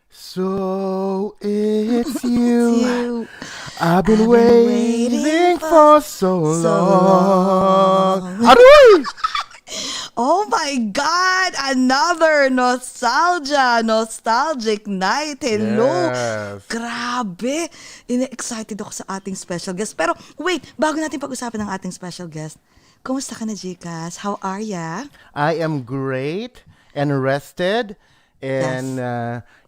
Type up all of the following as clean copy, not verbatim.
So it's you. I've been waiting for so long. Aroy! Oh my God! Another nostalgic night. Hello! Yes. Grabe! Excited ako sa ating special guest. Pero wait, bago natin pag-usapan ng ating special guest, kumusta ka na, Jcas? How are ya? I am great and rested. And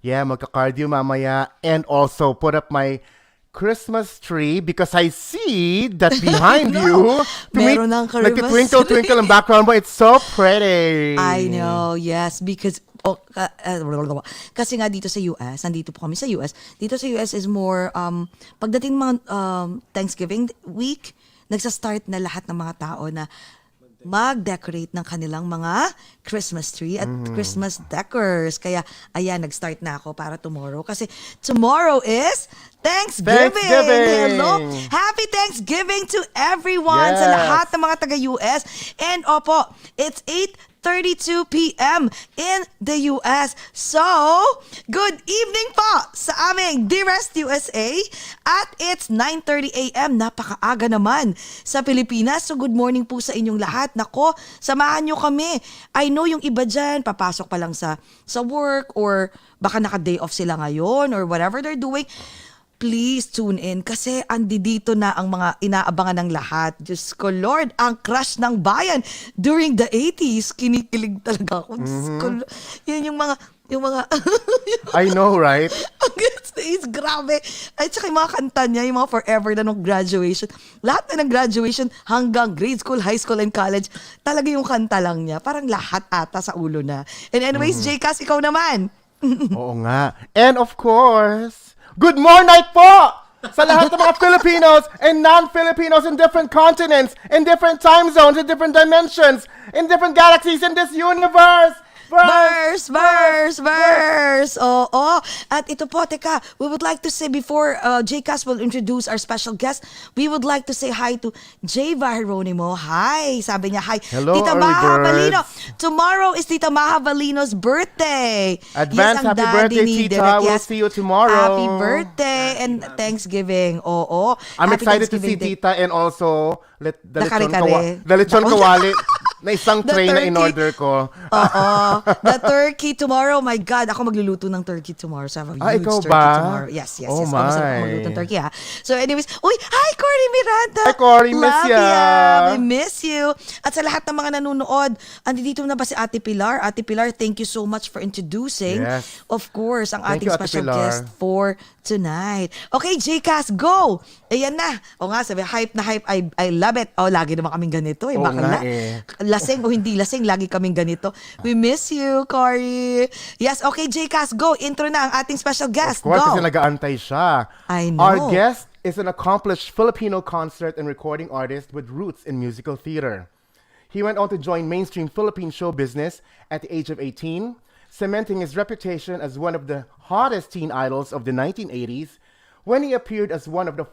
magka-cardio mamaya. And also put up my Christmas tree because I see that behind you, Meron ng Christmas nagtitwinkle ang background mo. It's so pretty. I know, yes, because kasi nga dito sa US, nandito po kami sa US. Dito sa US is more pagdating mga Thanksgiving week, nagsa-start na lahat ng mga tao na mag-decorate ng kanilang mga Christmas tree at Christmas decors. Kaya, ayan, nag-start na ako para tomorrow. Kasi tomorrow is Thanksgiving! Hello! Happy Thanksgiving to everyone sa lahat ng mga taga-US. And opo, it's 8:32 p.m. in the US. So, good evening po sa aming Dearest USA. At it's 9:30 a.m. Napakaaga naman sa Pilipinas. So, good morning po sa inyong lahat. Nako, samahan nyo kami. I know yung iba dyan, papasok pa lang sa work or baka naka-day off sila ngayon or whatever they're doing. Please tune in kasi andito na ang mga inaabangan ng lahat. Diyos ko, Lord, ang crush ng bayan during the 80s. Kinikilig talaga ako. Diyos ko, yun yung mga I know, right? It's grabe. At saka yung mga kanta niya, yung mga forever na nung graduation. Lahat na ng graduation hanggang grade school, high school, and college, talaga yung kanta lang niya. Parang lahat ata sa ulo na. And anyways, Jcas, ikaw naman. Oo nga. And of course, good morning po sa lahat ng mga Filipinos and non-Filipinos in different continents, in different time zones, in different dimensions, in different galaxies in this universe. Verse. Oo. At ito po, teka, we would like to say before Jcas will introduce our special guest, we would like to say hi to Java Geronimo. Hi! Sabi niya, hi. Hello, Tita early Maha birds. Valino. Tomorrow is Tita Maha Valino's birthday. Advance ang happy daddy birthday, ni Tita. Derek. We'll see you tomorrow. Happy birthday and Thanksgiving. Oo. I'm Happy excited to see Thanksgiving Day. Tita and also the Kare-kare. lechon kawali na isang The tray na turkey. in-order ko. Oo. The turkey tomorrow. My God, ako magluluto ng turkey tomorrow. So I have a huge ikaw turkey ba? tomorrow. Yes. Oh, Ako masarap my. ako magluto ng turkey, ha? So anyways, hi, Cory Miranda. Hi, Cory. Miss Love ya. We miss you. At sa lahat ng mga nanonood, andito na ba si Ate Pilar? Ate Pilar, thank you so much for introducing, Yes. of course, ang Thank ating you, Ate special Pilar. guest for tonight. Okay, Jcas, go! Ayan na. O nga, sabi, hype na hype. I love it. O, lagi naman kaming ganito. Oo nga eh. Lasing o hindi lasing, lagi kaming ganito. We miss you, Cory. Yes, okay, Jcas, go. Intro na ang ating special guest. Of course, Go. kasi nag-aantay siya. I know. Our guest is an accomplished Filipino concert and recording artist with roots in musical theater. He went on to join mainstream Philippine show business at the age of 18, cementing his reputation as one of the hottest teen idols of the 1980s when he appeared as one of the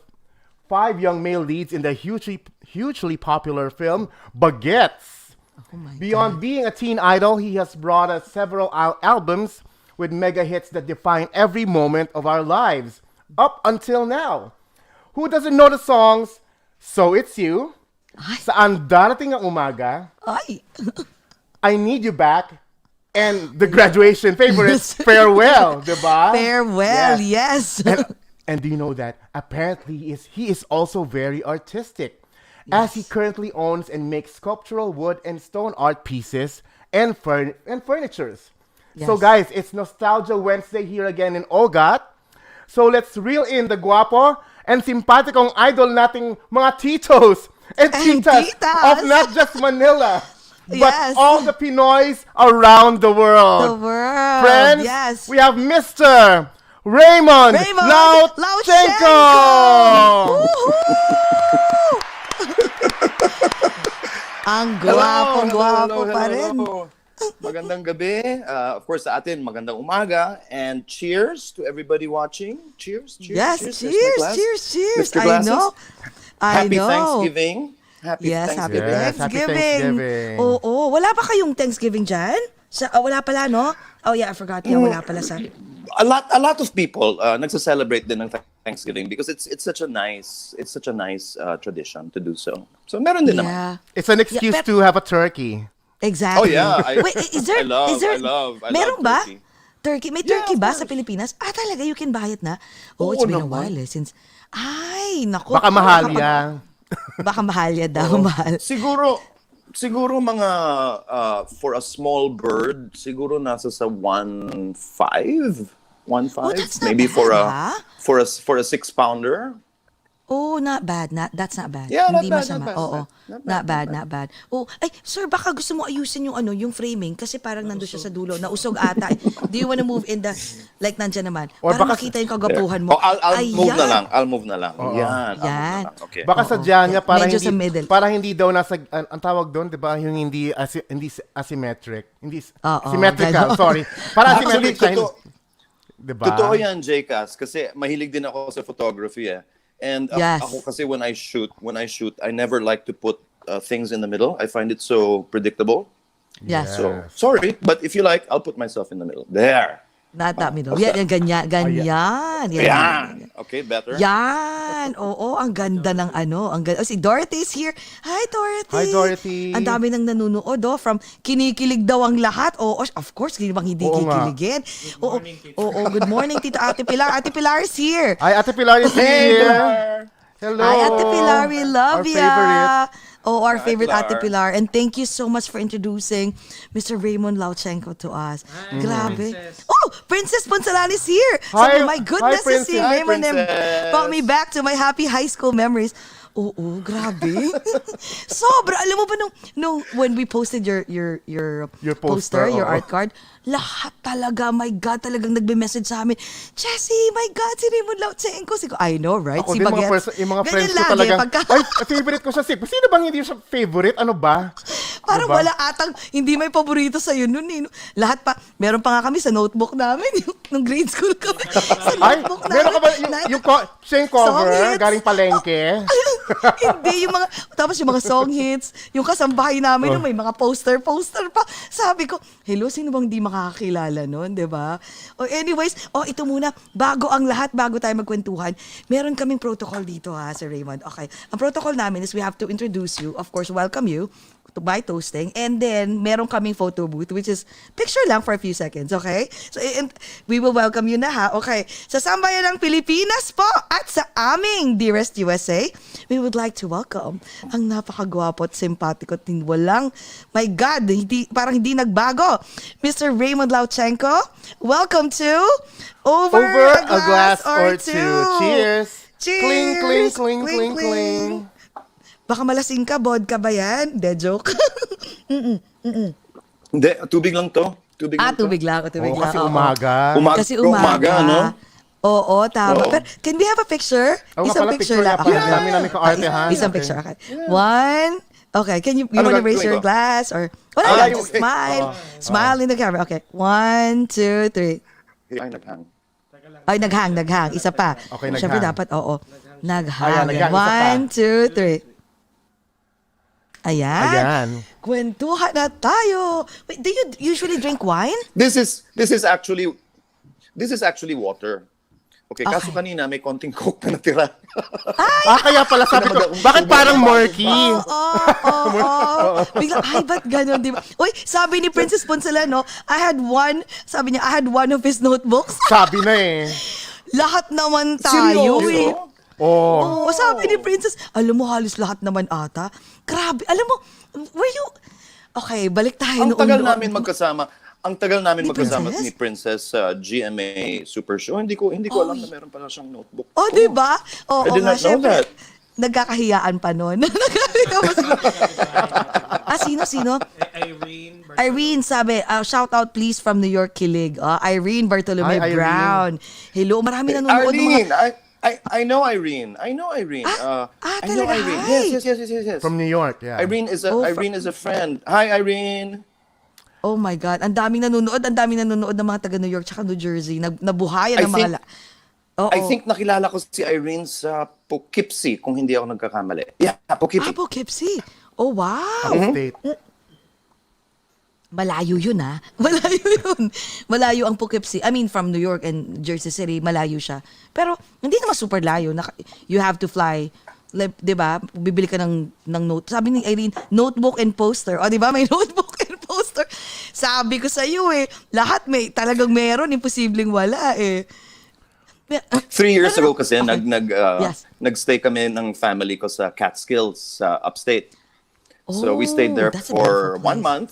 5 young male leads in the hugely popular film Baguettes. Oh my Beyond God. being a teen idol, he has brought us several albums with mega hits that define every moment of our lives, up until now. Who doesn't know the songs So It's You, Ay. Saan Darating ang Umaga, Ay. I Need You Back, and the graduation favorite, Farewell, diba? Farewell, yes. And do you know that apparently he is also very artistic, as he currently owns and makes sculptural wood and stone art pieces and furnitures. So Yes. guys, it's Nostalgia Wednesday here again in OAGOT. So let's reel in the guapo and simpatikong idol nating mga titos and And titas titas. of not just Manila, but Yes. all the Pinoys around the world. The world. Friends, Yes. we have Mr. Raymond Lauchengco. Ang gwapo pa rin. Magandang gabi. Of course, sa atin, magandang umaga. And cheers to everybody watching. Cheers, cheers, Yes, cheers. cheers, There's my glass. cheers, cheers. Mr. I Glasses. know. Happy Thanksgiving. Happy Yes, happy Thanksgiving. Yes, happy Thanksgiving. Thanksgiving. Oo, wala pa kayong Thanksgiving dyan? Wala pala, no? Oh yeah, I forgot. Yeah, wala pala sa... A lot of people nagse-celebrate din ng Thanksgiving because it's such a nice tradition to do so. So meron din naman. Yeah. It's an excuse but- to have a turkey. Exactly. Oh, yeah. Wait, is there... I meron love ba? turkey. Turkey? May Yeah, turkey of ba course. sa Pilipinas? Talaga, you can buy it na? Oh, it's Oo been a naman. while since... Ay, naku. Baka mahal yan. Baka mahal yan daw, mahal. Siguro mga for a small bird, siguro nasa sa 1.5, Oh, that's not maybe bad, ha? for a 6-pounder. Oh, not bad. That's not bad. Yeah, not Hindi bad, masama. not bad, Oo. not bad, Not bad. Oh, ay, sir, baka gusto mo ayusin yung framing kasi parang nandun siya sa dulo. Nausog ata. Do you wanna move in the, like nandyan naman? Or Para baka- makita yung kagapuhan mo. Oh, I'll move na Ayan. lang. I'll move na lang. Yan. I'll move Yan. na lang. Okay. Baka Oo. sadya niya para Medyo hindi sa middle. para hindi daw nasa ang tawag doon, 'di ba? Yung hindi asymmetric. Hindi Oo, symmetrical, gano'n. sorry. Para Actually, asymmetric siya. totoo- 'Di ba? Totoo yan, Jcas, kasi mahilig din ako sa photography eh. And Yes. ako kasi when I shoot, I never like to put things in the middle. I find it so predictable. Yes. So, sorry, but if you like, I'll put myself in the middle. There. Not that middle. Yan, ganyan. Yan. Yan. Okay, better. Yan. Oo, ang ganda ng ano. Si Dorothy's here. Hi, Dorothy. Hi, Dorothy. Ang dami nang nanonood, from kinikilig daw ang lahat. Oo, of course, hindi bang hindi Oo nga. kikiligin. Oo, good morning, Tita Ate Pilar. Ate Pilar is here. Ay, Ate Pilar is Hey, here. Pilar. Hello. Hi, Ate Pilar. We love Our ya. favorite. Oh, our favorite Pilar. Ate Pilar. And thank you so much for introducing Mr. Raymond Lauchengco to us. Grabe. Princess. Oh, Princess Ponsalan is here. Hi. So, my goodness Hi, to see Princess. Hi, Raymond and Princess. brought me back to my happy high school memories. Oo, grabe. Sobra. Alam mo ba nung when we posted your poster, your oo. art card, lahat talaga, my God, talagang nagbe-message sa amin, Jessie, my God, si Raymond Lauchengco. I know, right? Ako Si din, Bagets. yung mga Ganyan friends ko lagi, talagang, pagka- ay, favorite ko siya. Sino bang hindi siya favorite? Ano ba? Parang Diba? wala atang, hindi may paborito sa'yo nun eh. No? Lahat pa, meron pa nga kami sa notebook namin, nung grade school kami. Sa Ay, notebook meron ka ba namin. siya yung cover, Song hits. galing palengke? Hindi, tapos yung mga song hits, yung kasambahay namin, may mga poster pa. Sabi ko, hello, sino bang di makakakilala nun, di ba? Anyways, ito muna, bago ang lahat, bago tayo magkwentuhan, meron kaming protocol dito Sir Raymond. Okay, ang protocol namin is we have to introduce you, of course, welcome you, by toasting, and then meron kaming photo booth which is picture lang for a few seconds, okay? So and we will welcome you na okay. Sa sambayan ng Pilipinas po at sa aming dearest USA, we would like to welcome ang napakagwapo at simpatiko at walang, my God, parang hindi nagbago, Mr. Raymond Lauchengco. Welcome to Over a glass or two. Cheers. Cheers. Cling, cling, cling, cling, cling. Baka malasing ka, vodka ba yan? De, joke. Hindi, tubig lang to. Tubig lang to. Tubig lang. Oo, kasi umaga. Kasi umaga. no? Oo, tama. Oo. Pero can we have a picture? Oo nga Isang pala, picture picture lang. nga pala. Dami-dami kaartehan. Isang Okay. picture. Okay. One. Okay, can you Ano want to raise gagawin your ko? glass or wala lang, Yung- just smile. Smile in the camera. Okay. 1, 2, 3. Ay, naghang. Ay, naghang. Isa pa. Okay, Siyempre naghang. dapat, oo. Ayan, Naghang. naghang. Isa pa. 1, 2, 3. Ayan. Ayan. Kwentuhan na tayo. Wait, do you usually drink wine? This is actually water. Okay, kaso Okay. kanina may konting coke na natira. Kaya pala sabi ko, bakit parang murky? Oo. Bigla, ay, ba't ganun, di ba? Uy, sabi ni Princess Poncelano, sabi niya, I had one of his notebooks. Sabi na eh. Lahat naman tayo Seryoso? eh. Oh. Oo, sabi ni Princess, alam mo, halos lahat naman ata. Grabe, alam mo, were you... Okay, balik tayo Ang noon. tagal namin magkasama. Ang tagal namin Ni magkasama Princess? ni Princess sa GMA Super Show. Hindi ko alam na meron pala siyang notebook. Oh, di ba? Oo I did nga, not know syempre. that. Nagkakahiyaan pa noon. Sino? Irene, sabi, shout out please from New York, Kilig. Irene Bartolome Hi, Irene. Brown. Hello, marami nanonood ng mga... Irene, I know Irene. I know Irene. I know talaga? Irene. Hi. Yes. From New York, yeah. Irene is a friend. Hi, Irene. Oh my God, ang daming nanonood ng mga taga New York tsaka New Jersey. Nabuhayan ng mga... Oo. I think nakilala ko si Irene sa Poughkeepsie, kung hindi ako nagkakamali. Yeah, Poughkeepsie. Poughkeepsie. Oh, wow. Upstate. Malayo yun, ha? Malayo yun. Malayo ang Poughkeepsie. I mean, from New York and Jersey City, malayo siya. Pero, hindi naman super layo. You have to fly. Di ba? Bibili ka ng note. Sabi ni Irene, notebook and poster. O, di ba? May notebook and poster. Sabi ko sa iyo eh, lahat talagang meron. Imposibleng wala eh. 3 years ago kasi Yes. nagstay kami ng family ko sa Catskills sa upstate. So we stayed there that's a for beautiful 1 place. month.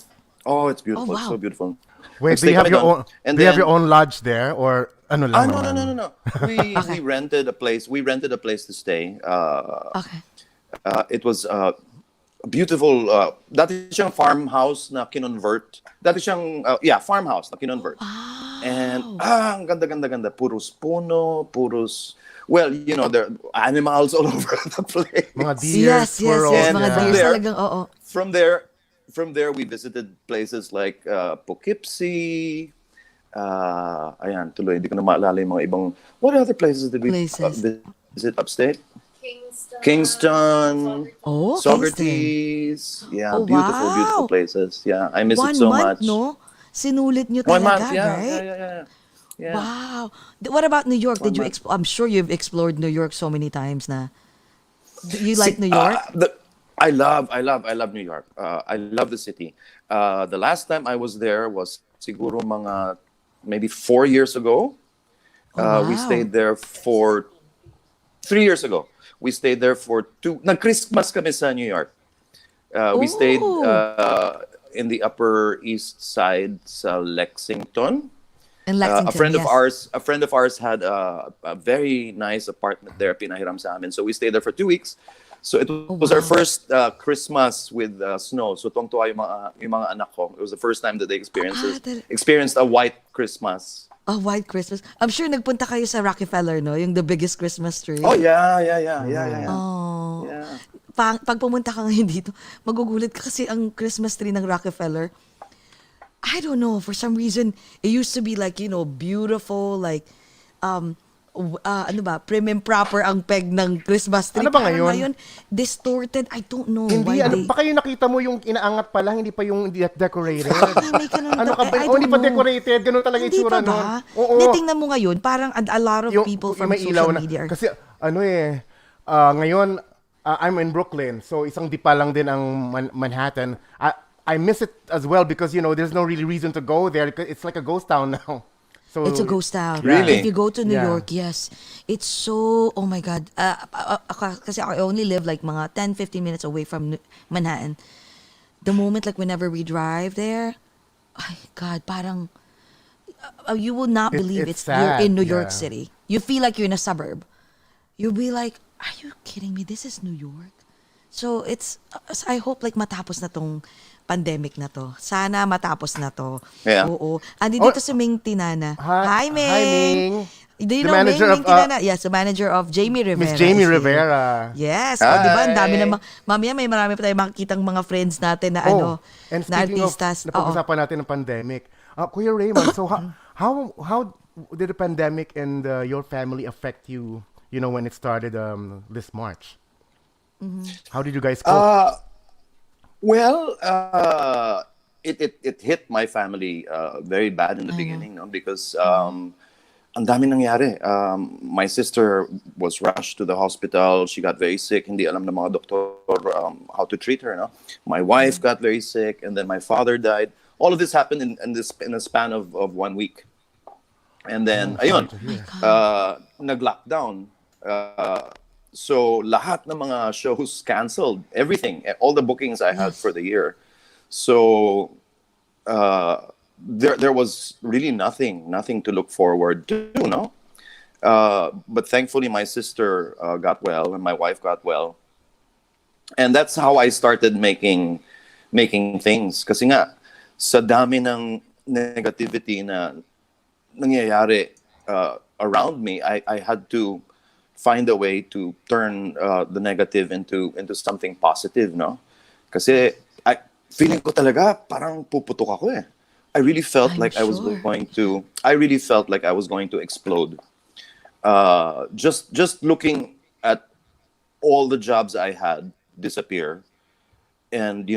Oh, it's beautiful. Oh, wow. So beautiful. Wait, do Nagstay you have kami your doon. own And do you have then- your own lodge there or ano lang? No. We rented a place. We rented a place to stay. Okay. It was a beautiful, dati siyang farmhouse na kinonvert. Dati siyang, farmhouse na kinonvert. And, ang ganda. Puros puno, well, there are animals all over the place. Mga deer, Yes. squirrels. Mga From deers there- talagang, oo. From there, we visited places like Poughkeepsie. Ayan, tuloy, hindi ko na maalala yung mga ibang... What other places did we visit upstate? Kingston. Oh, Socrates. Yeah, Oh, beautiful wow. places. Yeah, I miss 1 it so month, much. no? Sinulit nyo 1 talaga, month, right? yeah. Wow. What about New York? Did you? month. I'm sure you've explored New York so many times. Na. Do you like New York? I love New York. I love the city. The last time I was there was siguro mga maybe 4 years ago. We wow. stayed there for 3 years ago. We stayed there for 2. Nag-Christmas kami sa New York. We stayed in the Upper East Side sa Lexington. In Lexington, A friend yes. of ours had a very nice apartment there, pinahiram sa amin. So we stayed there for 2 weeks. So it was our first Christmas with snow. So tuwang-tuwa yung mga anak ko. It was the first time that they experienced a white Christmas. Oh, White Christmas. I'm sure nagpunta kayo sa Rockefeller, no? Yung the biggest Christmas tree. Oh yeah. Oh. Yeah. Pag pumunta ka ngayon dito, magugulat ka kasi ang Christmas tree ng Rockefeller, I don't know, for some reason, it used to be like, beautiful, like, prim and proper ang peg ng Christmas tree. Ano ba Parang ngayon? distorted, I don't know. Hindi, why they... baka yung nakita mo yung inaangat pa lang, hindi pa yung decorated. May ganun Ano ka ba? I Hindi don't pa know. decorated, ganun talaga Hindi itsura pa nun. ba? Oo. Hindi, tingnan mo ngayon, parang a lot of people from may ilaw social na. media are... Kasi ngayon, I'm in Brooklyn, so isang dipa lang din ang Manhattan. I miss it as well because, there's no really reason to go there. It's like a ghost town now. So, It's a ghost town. Really? If you go to New Yeah. York, yes. It's so, oh my God. Kasi I only live like mga 10-15 minutes away from Manhattan. The moment like whenever we drive there, ay God, parang, you will not believe it's you're sad, in New York yeah. City. You feel like you're in a suburb. You'll be like, are you kidding me? This is New York? So I hope like matapos na tong pandemic na to. Sana matapos na to. Yeah. Oo. Andito dito si Ming Tinana. Hi, Ming! Hi, Ming. Do you The know manager Ming of, Tinana? Yes, the manager of Jamie Rivera. Miss Jamie is here. Rivera. Yes. O, di ba? Ang dami Hi. na mamaya may marami pa tayong makikitang mga friends natin na And na speaking artistas. of, napag-usapan natin ng pandemic. Kuya Raymond, so how did the pandemic and your family affect you, when it started this March? How did you guys cope? Well, it hit my family very bad in the beginning, no? Because ang dami nangyari. My sister was rushed to the hospital. She got very sick. Hindi alam ng mga doktor how to treat her. No? My wife got very sick, and then my father died. All of this happened in a span of 1 week. And then, ayun, nag-lockdown. So lahat ng mga shows canceled. Everything. All the bookings I had for the year. So there was really nothing to look forward to, no? But thankfully my sister got well and my wife got well. And that's how I started making things. Kasi nga, sa dami ng negativity na nangyayari around me, I had to find a way to turn the negative into something positive, no? Kasi feeling ko talaga parang puputok ako eh. I really felt like I was going to explode. Just looking at all the jobs I had disappear, and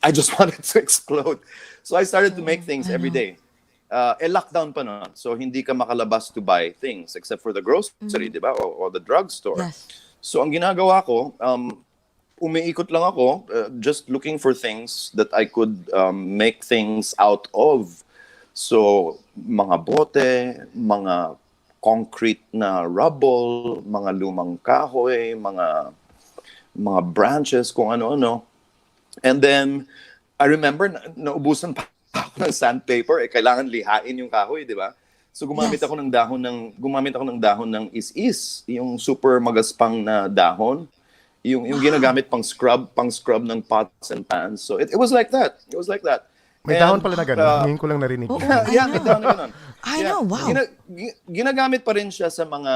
I just wanted to explode. So I started to make things every day. Lockdown pa nun. So hindi ka makalabas to buy things except for the grocery, di ba? Or the drugstore. Yes. So ang ginagawa ko, umiikot lang ako, just looking for things that I could make things out of. So mga bote, mga concrete na rubble, mga lumang kahoy, mga branches, kung ano-ano. And then, I remember, naubusan pa ako ng sandpaper, kailangan lihain yung kahoy, di ba? So gumamit ako ng dahon ng is-is, yung super magaspang na dahon, yung ginagamit pang scrub ng pots and pans. So it was like that. May dahon pala na gano'n. Ngayon ko lang narinig. Yeah, may dahon na gano'n. I know, wow. Ginagamit pa rin siya sa mga,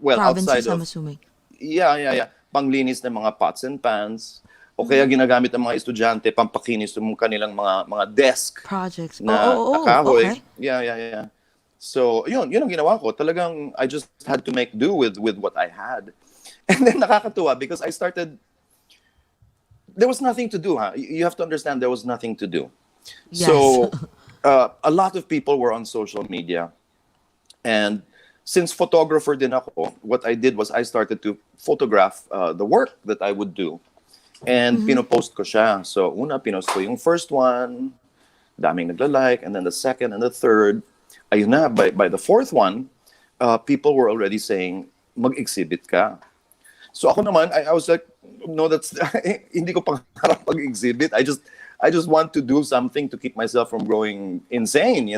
Provinces, outside of... I'm assuming. Yeah. Panglinis ng mga pots and pans. O kaya ginamit ng mga estudyante pampakinis ng kanilang mga desk Projects. na kahoy. Okay. Yeah. So, yun ang ginawa ko. Talagang I just had to make do with what I had. And then nakakatuwa because there was nothing to do, huh? You have to understand there was nothing to do. Yes. So, a lot of people were on social media. And since photographer din ako, what I did was I started to photograph the work that I would do. And pinopost ko siya. So, una, pinost ko yung first one, daming nagla-like, and then the second and the third. Ayun na, by the fourth one, people were already saying, mag-exhibit ka. So ako naman, I was like, no, that's, hindi ko pangarap mag-exhibit. I just want to do something to keep myself from growing insane,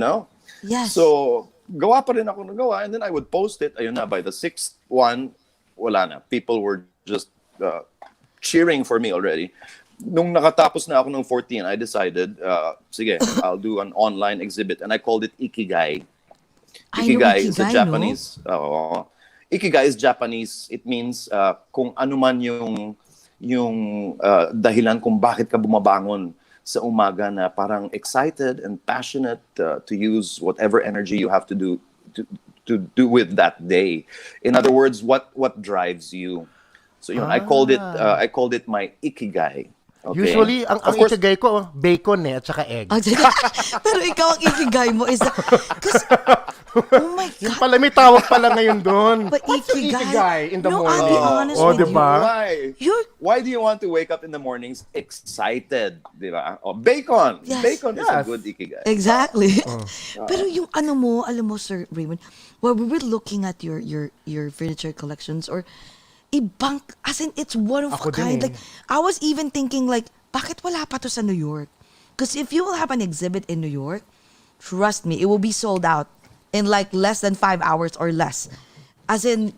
Yes. So, gawa pa rin ako ng gawa, and then I would post it. Ayun na, by the sixth one, wala na. People were just cheering for me already. Nung nakatapos na ako ng 14, I decided, sige, I'll do an online exhibit. And I called it Ikigai. Ikigai is a Japanese. Ikigai is Japanese. It means kung ano man yung dahilan kung bakit ka bumabangon sa umaga na parang excited and passionate to use whatever energy you have to do with that day. In other words, what drives you. So yun, I called it my Ikigai. Okay. Usually, ang ikigai ko, bacon at saka egg. Pero ikaw ang ikigay mo is oh my God. Yung pala, may tawag pala ngayon doon. But What's your ikigai in the No, morning? I'll be honest with you. Diba? Why do you want to wake up in the mornings excited? Diba? Bacon. Yes. Bacon is a good ikigai. Exactly. Pero yung alam mo, Sir Raymond, while we were looking at your furniture collections or ibang, as in, it's one of a kind. Like, I was even thinking, like, bakit wala pa to sa New York? Because if you will have an exhibit in New York, trust me, it will be sold out in like less than 5 hours or less. As in,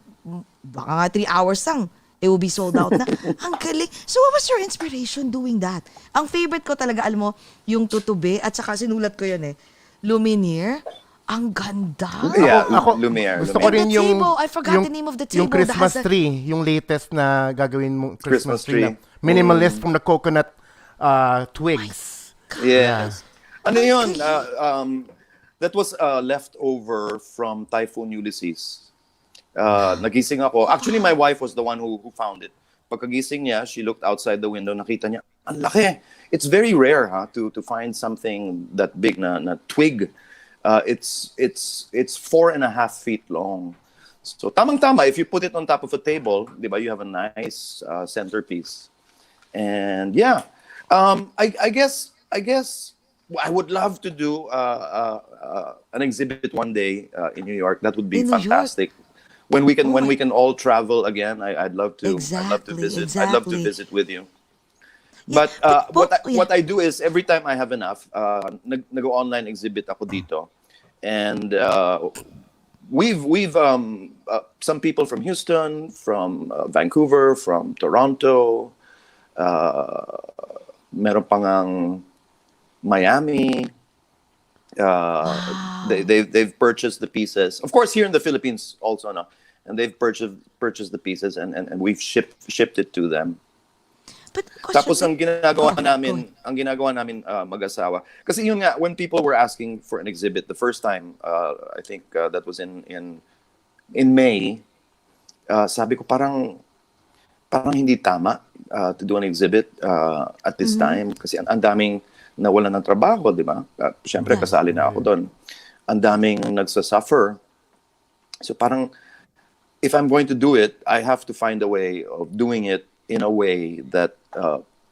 baka nga 3 hours lang, it will be sold out na. Ang galing. So what was your inspiration doing that? Ang favorite ko talaga, alam mo, yung tutubi, at saka sinulat ko yun Lumiere. Ang ganda. Yeah, Ako, Lumiere. gusto ko And rin the yung table, I forgot the name of the Yung table that Christmas has a- tree, yung latest na gagawin mong Christmas Christmas tree. tree. Na minimalist from the coconut twigs. Yes. Ano yun? That was leftover from Typhoon Ulysses. Nagising ako. Actually, my wife was the one who found it. Pagkagising niya, she looked outside the window, nakita niya, ang laki. It's very rare to find something that big na twig. It's 4.5 feet long. So tamang-tama, if you put it on top of a table, di ba, you have a nice centerpiece. And yeah, I guess I would love to do an exhibit one day in New York. That would be In New York? fantastic. When we can all travel again, I'd love to. I'd love to Exactly, visit. I'd love to exactly. visit with you. Yeah, But yeah. what I do is every time I have enough, nag-online exhibit ako dito, and we've some people from Houston, from Vancouver, from Toronto, meron pang ang Miami. They've purchased the pieces. Of course, here in the Philippines also, no, and they've purchased the pieces, and we've shipped it to them. But question, Tapos ang ginagawa Go namin mag-asawa. Kasi yun nga, when people were asking for an exhibit the first time, I think that was in May, sabi ko parang hindi tama to do an exhibit at this time kasi ang daming nawalan ng trabaho, di ba? Siyempre Yeah. kasali na ako doon. Ang daming nagsasuffer. So parang if I'm going to do it, I have to find a way of doing it in a way that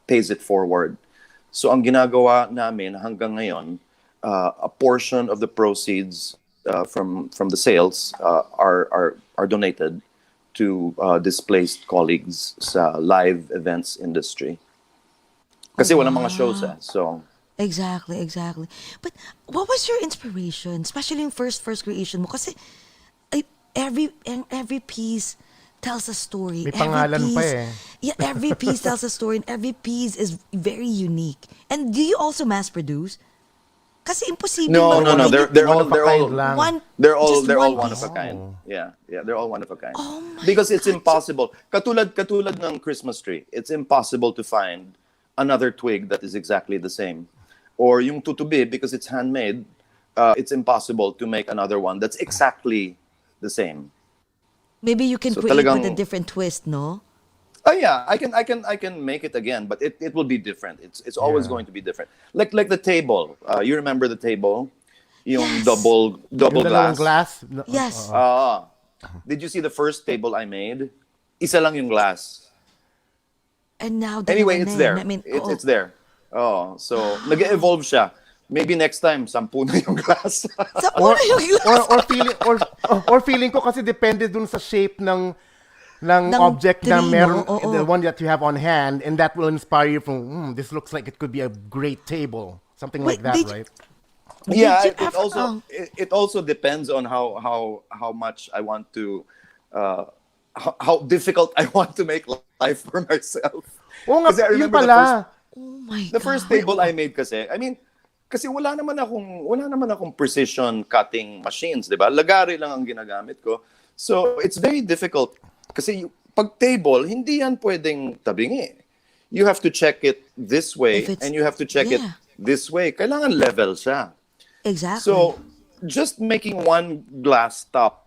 pays it forward. So ang ginagawa namin hanggang ngayon, a portion of the proceeds from the sales are donated to displaced colleagues sa live events industry. Kasi walang mga shows so Exactly. But what was your inspiration, especially yung first creation mo? Kasi every piece tells a story. May pangalan pa Yeah, every piece tells a story, and every piece is very unique. And do you also mass produce? Kasi imposible. No. mag-make They're One all of a kind lang. they're all just one one of piece. a kind. Yeah, they're all one of a kind. Oh my Because it's God. impossible. Katulad ng Christmas tree. It's impossible to find another twig that is exactly the same. Or yung tutubi, because it's handmade, it's impossible to make another one that's exactly the same. Maybe you can So create with a talagang- different twist, no? Oh yeah, I can make it again, but it will be different. It's always going to be different. Like the table. You remember the table? Yung Yes. double Yung dalawang glass. glass. No, Yes. Did you see the first table I made? Isa lang yung glass. And now, Anyway, dalawa it's na there. yun. I mean, It's there. Oh, so nag-evolve siya. Maybe next time 10 na yung glass. Sa una yung glass. or feeling ko kasi depende dun sa shape ng Ng object na tree, meron, no? Oo. the one that you have on hand, and that will inspire you from, this looks like it could be a great table. Something like Wait, that, did- right? Yeah, Did you it ever- it also depends on how much I want to how difficult I want to make life for myself. Oo nga, Kasi I yun remember pala. Oh my the God. first table I made kasi, I mean, kasi wala naman akong precision cutting machines, 'di ba? Lagari lang ang ginagamit ko. So, it's very difficult kasi pag table, hindi yan pwedeng tabingi. You have to check it this way If it's- and you have to check it yeah. this way. Kailangan level siya. Exactly. So, just making one glass top,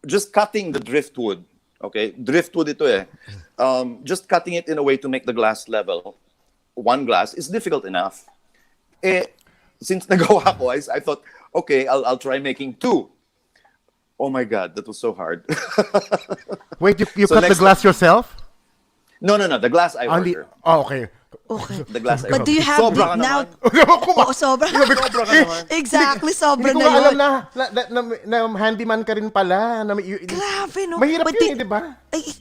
just cutting the driftwood, okay? Driftwood ito eh. Just cutting it in a way to make the glass level, one glass, is difficult enough. Since nagawa ko, I thought, okay, I'll try making two. Oh my God, that was so hard. Wait, you So cut the next glass yourself? No, the glass I On ordered. okay. Okay. The glass I But do you have Sobra ka now? naman. Oo, sobra. Sobra ka naman. Exactly, sobra Hindi ko na nga alam yun. na handyman ka rin pala. Grabe, no? Mahirap But yun, di ba?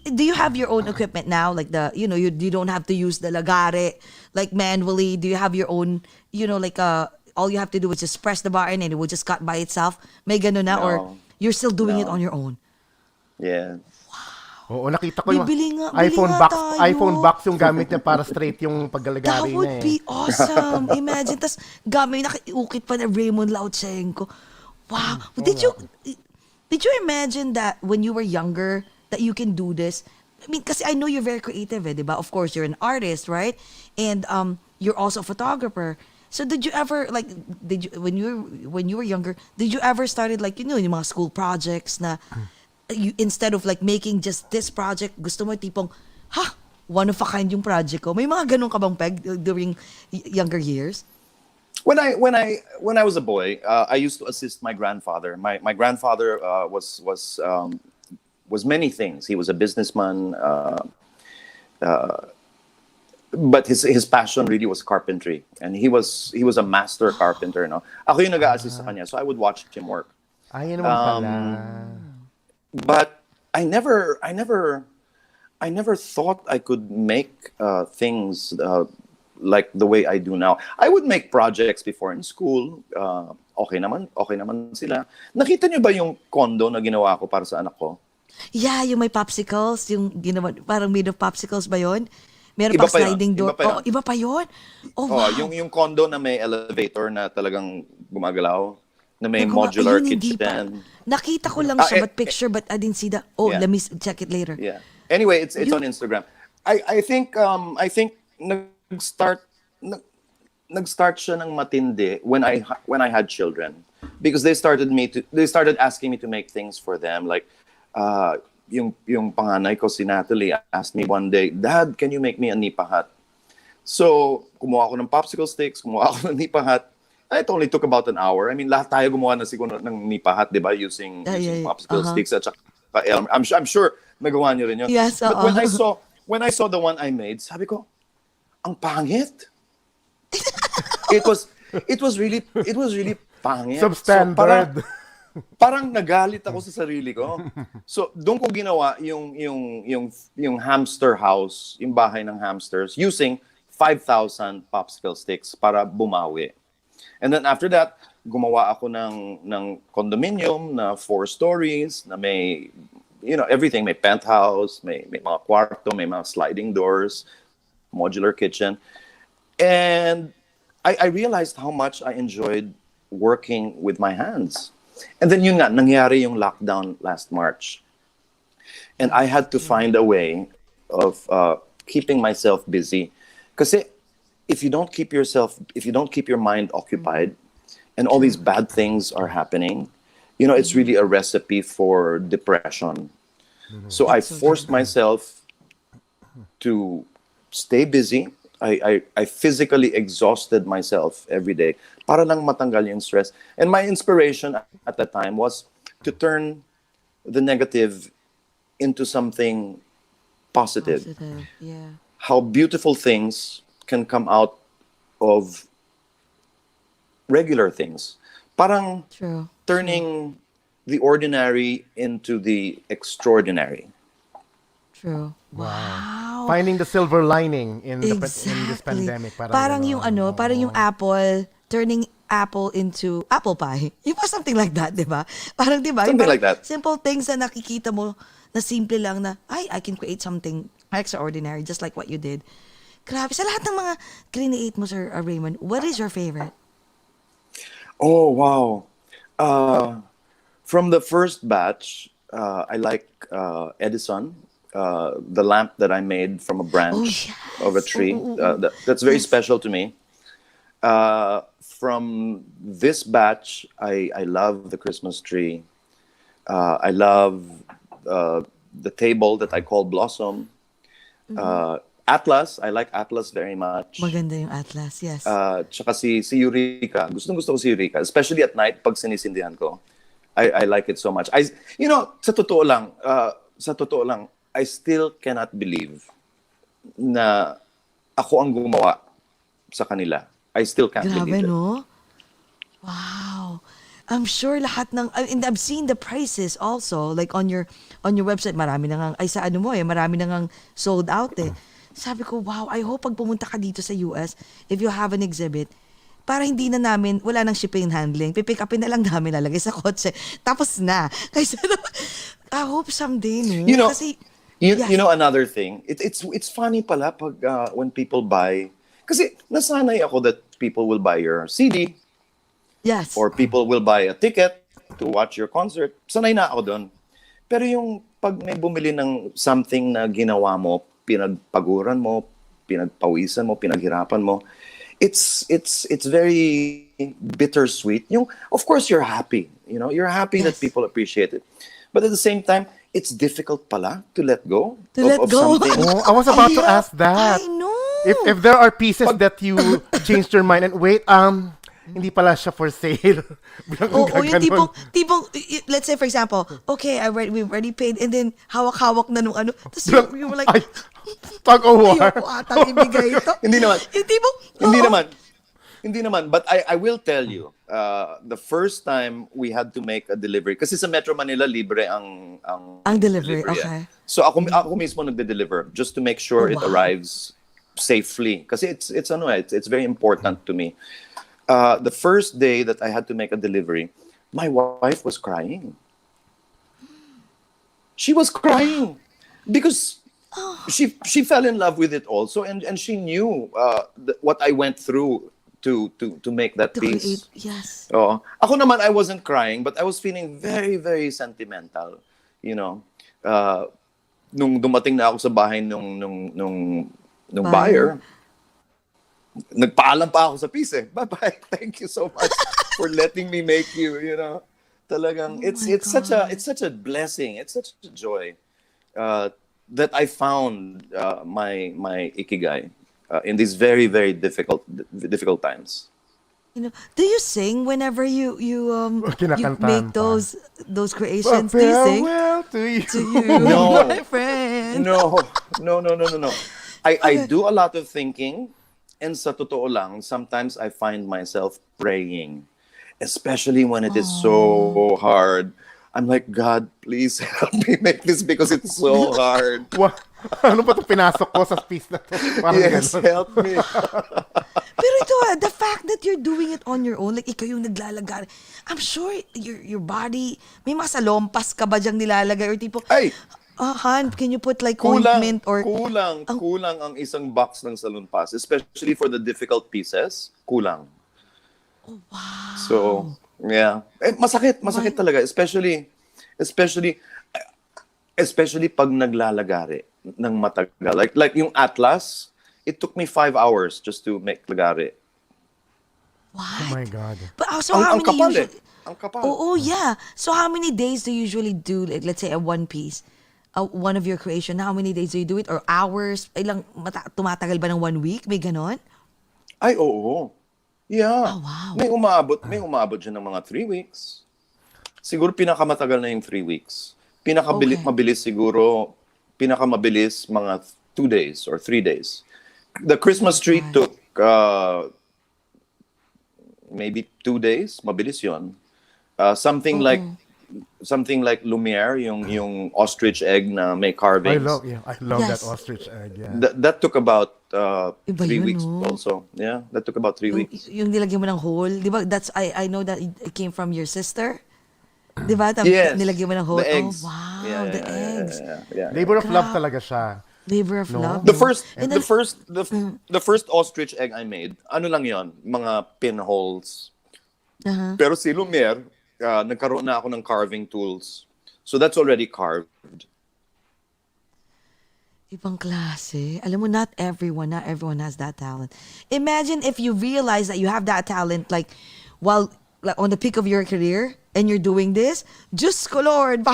Do you have your own equipment now? Like you don't have to use the lagare, like manually. Do you have your own, all you have to do is just press the button and it will just cut by itself? May ganun na? Or No. you're still doing it No. on your own? Yeah. Oo, nakita ko yung Bili iPhone nga box, tayo. iPhone box yung gamit niya para straight yung That paglalagari would niya eh. be awesome. Imagine, tas gamay nakiukit pa na Raymond Lauchengco. Wow. Did you imagine that when you were younger that you can do this? I mean, kasi I know you're very creative, eh, di ba? Of course, you're an artist, right? And you're also a photographer. So did you ever like when you were younger, did you ever started like yung mga school projects na you, instead of like making just this project, gusto mo tipong one of a kind yung project ko. May mga ganun ka bang peg during younger years? When I was a boy, I used to assist my grandfather. My grandfather was many things. He was a businessman, but his passion really was carpentry, and he was a master carpenter. No, ako yung nag-a-assist sa kanya, so I would watch him work. Ayun naman pala. But I never thought I could make things like the way I do now. I would make projects before in school. Okay naman sila. Nakita niyo ba yung condo na ginawa ko para sa anak ko? Yeah, yung may popsicles, yung ginawa, parang made of popsicles ba yun? Meron Iba pa pa yun. sliding door. Iba pa yun. Oh, iba pa yun? Oh, wow. Yung condo na may elevator na talagang gumagalaw, na may Nagawa- modular ayun, hindi pa. kitchen. Nakita ko lang siya, but picture, but I didn't see the... Oh, Yeah. let me check it later. Yeah. Anyway, it's on Instagram. I think nag-start siya ng matindi when I had children, because they started asking me to make things for them, like yung panganay ko si Natalie asked me one day, "Dad, can you make me a nipa hut?" So, kumuha ako ng popsicle sticks, kumuha ako ng nipa hut. It only took about an hour. I mean, lahat tayo gumawa na siguro ng nipa hut, 'di ba? Using popsicle sticks at saka elm. I'm sure nagawa niyo rin yun. Yes, But when I saw the one I made, sabi ko, ang pangit. It was really pangit. Substandard. So, parang nagalit ako sa sarili ko. So, doon ko ginawa yung hamster house, yung bahay ng hamsters, using 5,000 popsicle sticks para bumawi. And then after that, gumawa ako ng condominium na 4 stories, na may, everything. May penthouse, may mga kwarto, may mga sliding doors, modular kitchen. And I realized how much I enjoyed working with my hands. And then yun nga, nangyari yung lockdown last March. And I had to find a way of keeping myself busy. Kasi if you don't keep your mind occupied, and all these bad things are happening, it's really a recipe for depression. So I forced myself to stay busy. I physically exhausted myself every day para lang matanggal yung stress. And my inspiration at that time was to turn the negative into something positive. Yeah. How beautiful things can come out of regular things. Parang True. turning the ordinary into the extraordinary. True. Wow. Finding the silver lining in this Exactly. pandemic. Parang yung parang yung apple, turning apple into apple pie. Yung pa something like that, di ba? Parang di ba? Something Yung like that. Simple things na nakikita mo na simple lang na, I can create something extraordinary just like what you did. Grabe. Sa lahat ng mga create mo, Sir Raymond, what is your favorite? Oh, wow. From the first batch, I like Edison, the lamp that I made from a branch of a tree. That's very special to me. From this batch, I love the Christmas tree. I love the table that I call Blossom. Atlas, I like Atlas very much. Maganda yung Atlas, yes. Tsaka si Eureka. Gusto ko si Eureka. Especially at night, pag sinisindihan ko. I like it so much. Sa totoo lang, I still cannot believe na ako ang gumawa sa kanila. I still can't believe Grabe, it. no? Wow. I'm sure lahat ng, and I've seen the prices also, like on your website, marami na ngang, marami na ngang sold out eh. Sabi ko, wow, I hope pag pumunta ka dito sa US, if you have an exhibit, para hindi na namin, wala nang shipping and handling, pipick upin na lang namin, lalagay sa kotse, tapos na. Kasi I hope someday, no? Kasi, Yes. You know another thing, it's funny pala pag when people buy, kasi nasanay ako that people will buy your CD Yes. or people will buy a ticket to watch your concert. Sanay na ako doon. Pero yung pag may bumili ng something na ginawa mo, pinagpaguran mo, pinagpawisan mo, pinaghirapan mo, it's very bittersweet. Yung of course you're happy, you're happy that Yes. people appreciate it. But at the same time, it's difficult pala to let go To let of go. something. Oh, I was about to Yeah. ask that. I know. If there are pieces that you changed your mind and wait, hindi pala siya for sale. Biglang ang Oo, yung gaganon. tipong, let's say for example, okay, we already paid, and then hawak-hawak na nung ano. Tapos Biglang, you were like, ay, tug of war. ayoko atang ibigay ito. Hindi naman. Yung tipong, Hindi oo. naman. Hindi naman. But I will tell you, the first time we had to make a delivery, kasi sa Metro Manila, libre ang delivery, eh. okay. So ako mismo nagde-deliver just to make sure it Wow. arrives safely. Kasi it's very important to me. The first day that I had to make a delivery, my wife was crying. She was crying because she fell in love with it also, and she knew what I went through to make that To piece. create, yes. Oo. Ako naman, I wasn't crying, but I was feeling very, very sentimental. Nung dumating na ako sa bahay nung buyer, nagpaalam pa ako sa piece. Bye-bye. Thank you so much for letting me make you, Talagang Oh it's my such a blessing. It's such a joy that I found my ikigai in these very, very difficult times. Do you sing whenever you Kinakantahan make pa. those creations? Do you sing? Farewell to you. To you, No. my friend. No. I do a lot of thinking, and sa totoo lang, sometimes I find myself praying, especially when it is so hard. I'm like, God, please help me make this because it's so hard. Ano ba itong pinasok ko sa piece na to? Parang Yes, ganon. help me. Pero ito the fact that you're doing it on your own, like ikaw yung naglalagay, I'm sure your body, may mga salompas ka ba diyang nilalagay or tipo, Ay! Han, can you put like Kulang, ointment or... kulang ang isang box ng salon pass, especially for the difficult pieces. Kulang. Oh, wow. So, yeah. Masakit talaga, especially pag naglalagari ng matagal. Like yung Atlas, it took me 5 hours just to make lagari. Oh What? my God. But so Ang how many kapal usually... Ang kapal. Oh, yeah. So how many days do you usually do, like, let's say, a one piece? One of your creation, how many days do you do it? Or hours? Ilang, tumatagal ba ng 1 week? May ganon? Ay, oo. Yeah. Oh, wow. May umabot dyan ng mga 3 weeks. Siguro pinakamatagal na yung 3 weeks. Okay. Mabilis siguro, pinakamabilis mga 2 days or 3 days. The Christmas tree took maybe 2 days. Mabilis yon. Something like Lumiere, yung ostrich egg na may carvings. I love Yes. that ostrich egg. Yeah. That took about Iba 3 yun, weeks no? also. Yeah, that took about 3 weeks. Yung nilagyan mo ng hole, di ba? I know that it came from your sister. Di ba? Yes. Nilagyan mo ng hole. The eggs. Oh, wow. Yeah, the yeah, eggs. yeah. Labor of love Crap. talaga siya. Labor of love. The no? first And the then- first the first ostrich egg I made, ano lang 'yon, mga pinholes. Uh-huh. Pero si Lumiere, nagkaroon na ako ng carving tools. So that's already carved. Ibang klase. Alam mo, not everyone has that talent. Imagine if you realize that you have that talent, like, while like, on the peak of your career, and you're doing this, just ko Lord.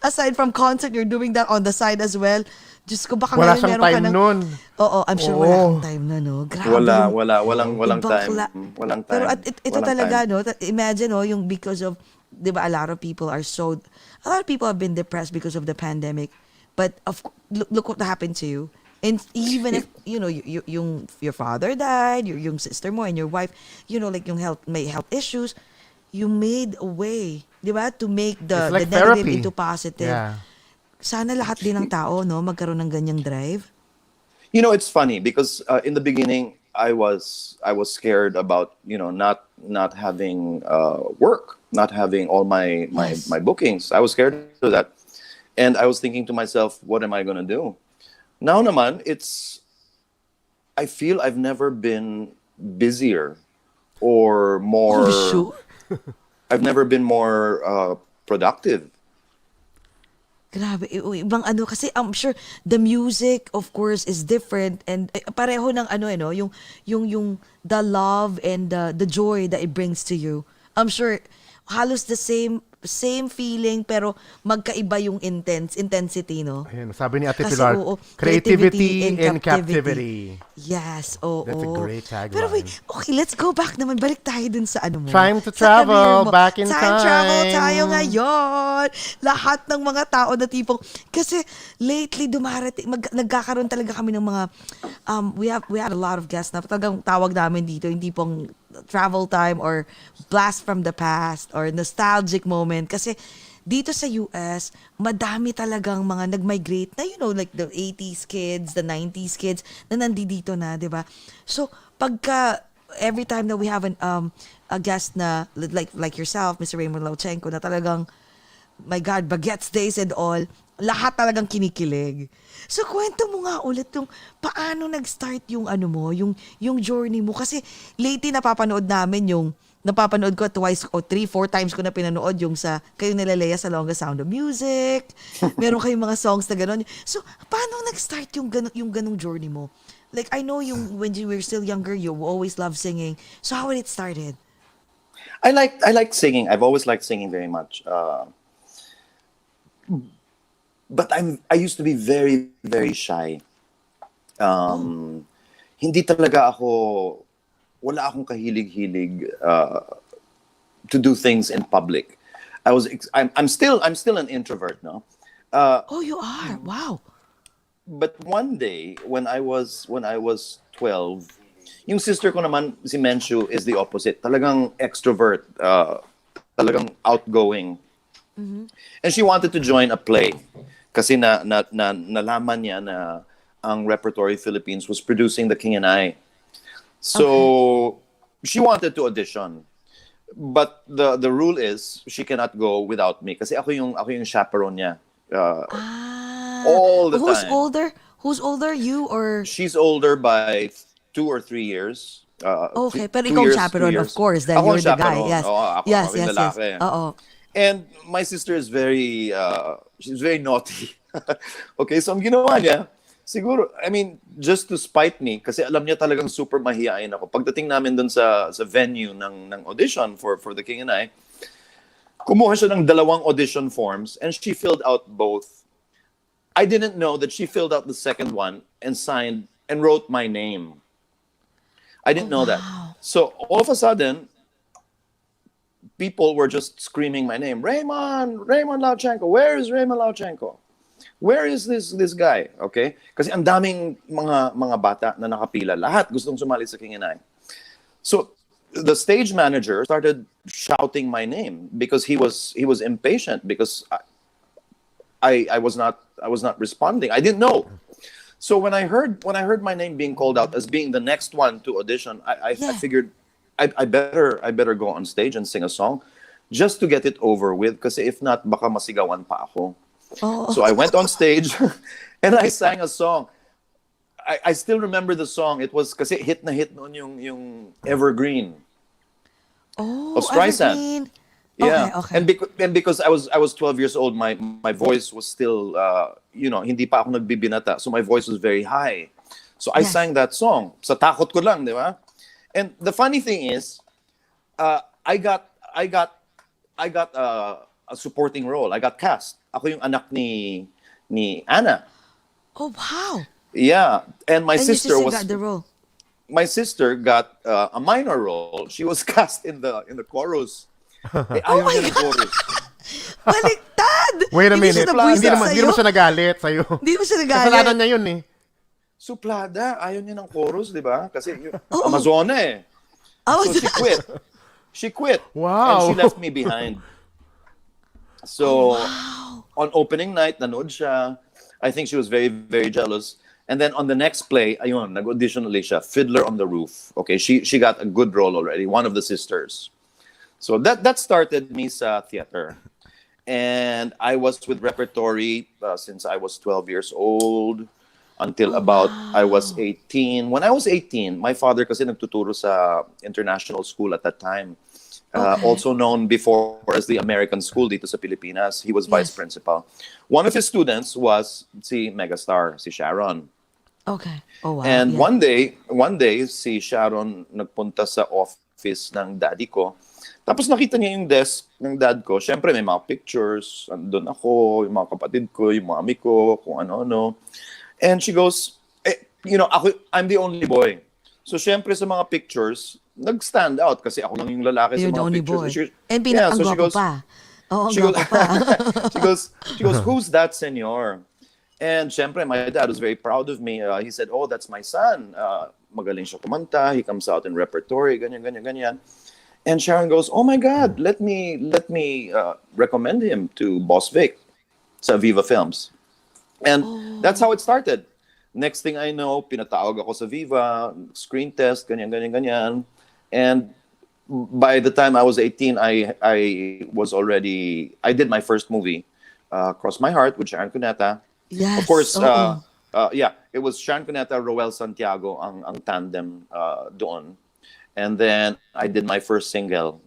Aside from concert, you're doing that on the side as well. Diyos ko, baka Wala ngayon siyang meron ka time ng... nun. Oo, I'm sure wala kang time na, no? Grabe. Walang Ibang time. kla- Walang time. Pero ito Walang talaga, time. no? Imagine, no, yung because of, di ba, a lot of people have been depressed because of the pandemic. But look what happened to you. And even if, your father died, yung sister mo and your wife, like may health issues, you made a way, di ba, to make the It's like negative therapy. into positive. Yeah. Sana lahat din ng tao, no, magkaroon ng ganyang drive. It's funny because in the beginning I was scared about not having work, not having all my Yes. bookings. I was scared of that, And I was thinking to myself, what am I going to do? Now naman, I feel I've never been busier or more, Oh, sure. I've never been more productive. Grabe, ibang ano kasi I'm sure the music of course is different and pareho ng ano no, yung the love and the joy that it brings to you. I'm sure halos the same feeling pero magkaiba yung intensity no. Ayan, sabi ni Ate Kasi Pilar, oo, creativity in captivity. Yes, oo. That's a great tagline. Pero wait, okay, let's go back naman. Balik tayo dun sa ano mo. Time to Sa career travel, mo. back in Time travel time. tayo ngayon. Lahat ng mga tao na tipong, kasi lately dumarating, nagkakaroon talaga kami ng mga, we had a lot of guests na talagang tawag namin dito, hindi pong travel time or blast from the past or nostalgic moment. Kasi dito sa US, madami talagang mga nag-migrate na, like the 80s kids, the 90s kids, na nandito na, di ba? So, pagka, every time that we have a guest na, like yourself, Mr. Raymond Lauchengco, na talagang, my God, Baguettes Days and all, lahat talagang kinikilig. So, kwento mo nga ulit yung paano nag-start yung ano mo, yung journey mo. Kasi lately napapanood ko twice o 3-4 times ko na pinanood yung sa kayo nila Lea sa Longest Sound of Music. Meron kayong mga songs na gano'n. So, paano nag-start yung ganong journey mo? Like, I know when you were still younger, you always loved singing. So, how it started? I like singing. I've always liked singing very much. But I used to be very, very shy. Hindi talaga wala akong kahilig-hilig to do things in public. I'm still an introvert, no? Oh, you are? Wow. But one day when I was 12, yung sister ko naman si Menshu is the opposite. Talagang extrovert, talagang outgoing. And she wanted to join a play. Kasi nalaman niya na ang Repertory Philippines was producing The King and I. So she wanted to audition. But the rule is she cannot go without me kasi ako yung chaperone niya. All the Who's time. older? Who's older, you or? She's older by 2 or 3 years. Okay, pero 2 ikaw years, chaperone, 2 of years. course, then Ako you're ang the guy. chaperone. Yes. Oo, ako Yes. yung lalaki. Oo. And my sister is she's very naughty. Okay, so ang ginawa niya, siguro, I mean, just to spite me, kasi alam niya talagang super mahihain ako. Pagdating namin dun sa venue ng audition for The King and I, kumuha siya ng 2 audition forms and she filled out both. I didn't know that she filled out the second one and signed and wrote my name. I didn't know that. So all of a sudden, people were just screaming my name. Raymond Lauchengco. Where is Raymond Lauchengco? Where is this guy? Okay? Kasi ang daming mga bata na nakapila. Lahat gustong sumali sa King and I. So the stage manager started shouting my name because he was impatient because I was not responding. I didn't know. So when I heard my name being called out as being the next one to audition, I figured I better go on stage and sing a song just to get it over with kasi if not baka masigawan pa ako. Oh. So I went on stage and I sang a song. I still remember the song. It was kasi hit na hit noon yung Evergreen. Oh, of Streisand. Evergreen. Yeah. Okay. And because I was 12 years old, my voice was still hindi pa ako nagbibinata. So my voice was very high. So I sang that song. Sa takot ko lang, di ba? And the funny thing is, I got a supporting role. I got cast. Ako yung anak ni Anna. Oh, wow. Yeah, and my sister got the role. My sister got a minor role. She was cast in the chorus. Ayaw niya ng chorus. Baliktad! Wait a Hindi minute. siya nabwisit Hindi mo siya nagalit sa'yo. Hindi mo siya nagalit. Kasalanan niya yun eh. Suplada, ayaw niya ng chorus, di ba? Kasi Amazona eh. Oh, So she quit. Wow. And she left me behind. So on opening night, nanood siya. I think she was very, very jealous. And then on the next play, ayun, nag-audition ulit siya, Fiddler on the Roof. Okay, she got a good role already, one of the sisters. So that started me sa theater. And I was with Repertory since I was 12 years old until Oh, about I was wow. 18. When I was 18, my father kasi nagtuturo sa international school at that time. Okay. Also known before as the American School dito sa Pilipinas. He was vice Yes. principal. One of his students was si Megastar, si Sharon. Okay. Oh, wow. And Yeah. one day si Sharon nagpunta sa office ng daddy ko. Tapos nakita niya yung desk ng dad ko. Siyempre may mga pictures, andun ako, yung mga kapatid ko, yung mami ko, kung ano-ano. And she goes, I'm the only boy. So siyempre sa mga pictures, nag-stand out kasi ako lang yung lalaki sa You're the mga only pictures. boy. She- And yeah, ang so she gwapo goes, pa. Oo, ang she goes, gwapo pa. she goes, who's that senor? And syempre, my dad was very proud of me. He said, oh, that's my son. Magaling siya kumanta. He comes out in Repertory, ganyan, ganyan, ganyan. And Sharon goes, oh my God, let me recommend him to Boss Vic sa Viva Films. And that's how it started. Next thing I know, pinatawag ako sa Viva, screen test, ganyan, ganyan, ganyan. And by the time I was 18, I did my first movie, Cross My Heart with Sharon Cuneta. Of Yes. course, Oo. it was Sharon Cuneta, Roel Santiago ang tandem doon. And then I did my first single,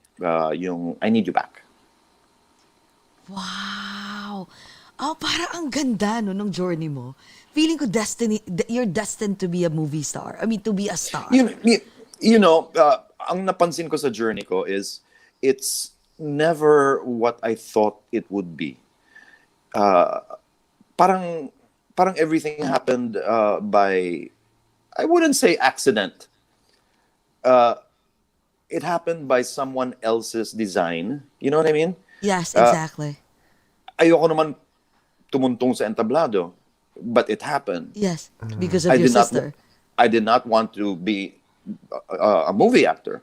yung I Need You Back. Wow. Oh, parang ang ganda no, nung journey mo. Feeling ko you're destined to be a movie star. I mean, to be a star. Ang napansin ko sa journey ko is it's never what I thought it would be. Parang everything happened by, I wouldn't say accident. It happened by someone else's design. You know what I mean? Yes, exactly. Ayoko naman tumuntong sa entablado, but it happened. Yes, because of I your did not. sister. I did not want to be a movie actor,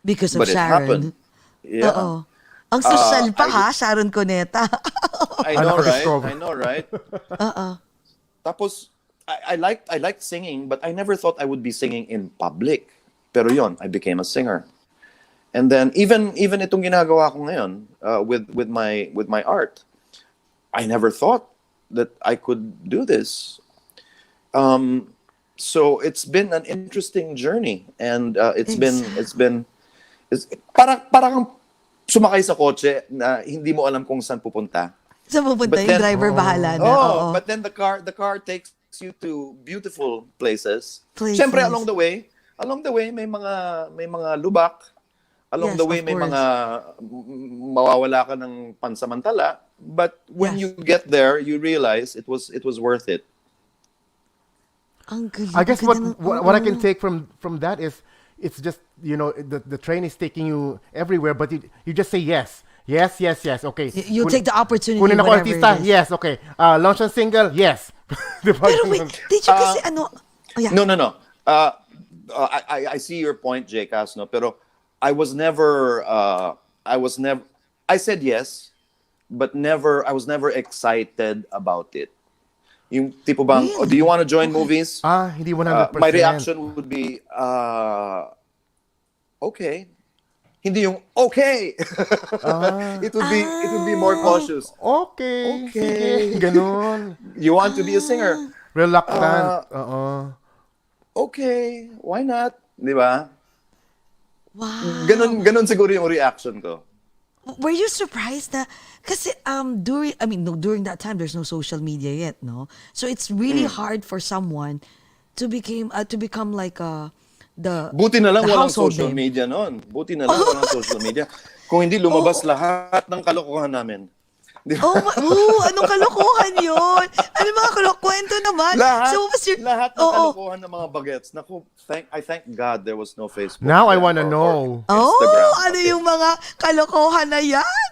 Because of but it happened. Sharon. Yeah, Oo. Ang social pa I- ha, Sharon Cuneta. I know, Anak ko, right? discover. I know, right? Oo. Tapos, I liked singing, but I never thought I would be singing in public. Pero yon, I became a singer. And then even itong ginagawa ko ngayon with my art, I never thought that I could do this. So it's been an interesting journey, and it's para kang sumakay sa kotse na hindi mo alam kung saan pupunta. Sa pupunta, But yung then- driver bahala na. Oo. But then the car takes you to beautiful places. Places. Siyempre along the way may mga lubak. Along Yes, the way of may course. mga mawawala ka ng pansamantala, but when Yes. you get there, you realize it was worth it. Ang galing. I guess Ang what ganda ng- what I oo. can take from that is it's just the train is taking you everywhere, but you just say yes. Yes, yes, yes. Okay. You take the opportunity, Kunin ako whatever artista. it is. Yes, okay. Launch ng single. Yes. Di ba? Pero wait, did you kasi ano? Oh, yeah. No. I see your point, Jake Casno, pero I was never I said yes, but I was never excited about it. Yung tipo bang, Really? do you want to join movies? Hindi 100%. My reaction would be, okay. Hindi yung okay. It would be more cautious. Okay. Okay. Sige. Ganun. You want to be a singer? Reluctant. Oo. Okay, why not? Di ba? Wow. Ganun siguro yung reaction ko. Were you surprised na kasi during that time there's no social media yet, no? So it's really hard for someone to become like the Buti na lang the walang household social name. media noon. Buti na lang walang social media. Kung hindi lumabas lahat ng kalokohan namin. Di ba? Anong kalokohan yun? Ano mga kwento naman? Lahat, So, what was your... lahat ng Oo. kalokohan ng mga bagets. Naku, I thank God there was no Facebook. Now I then wanna or know. Instagram. Ano yung mga kalokohan na yan?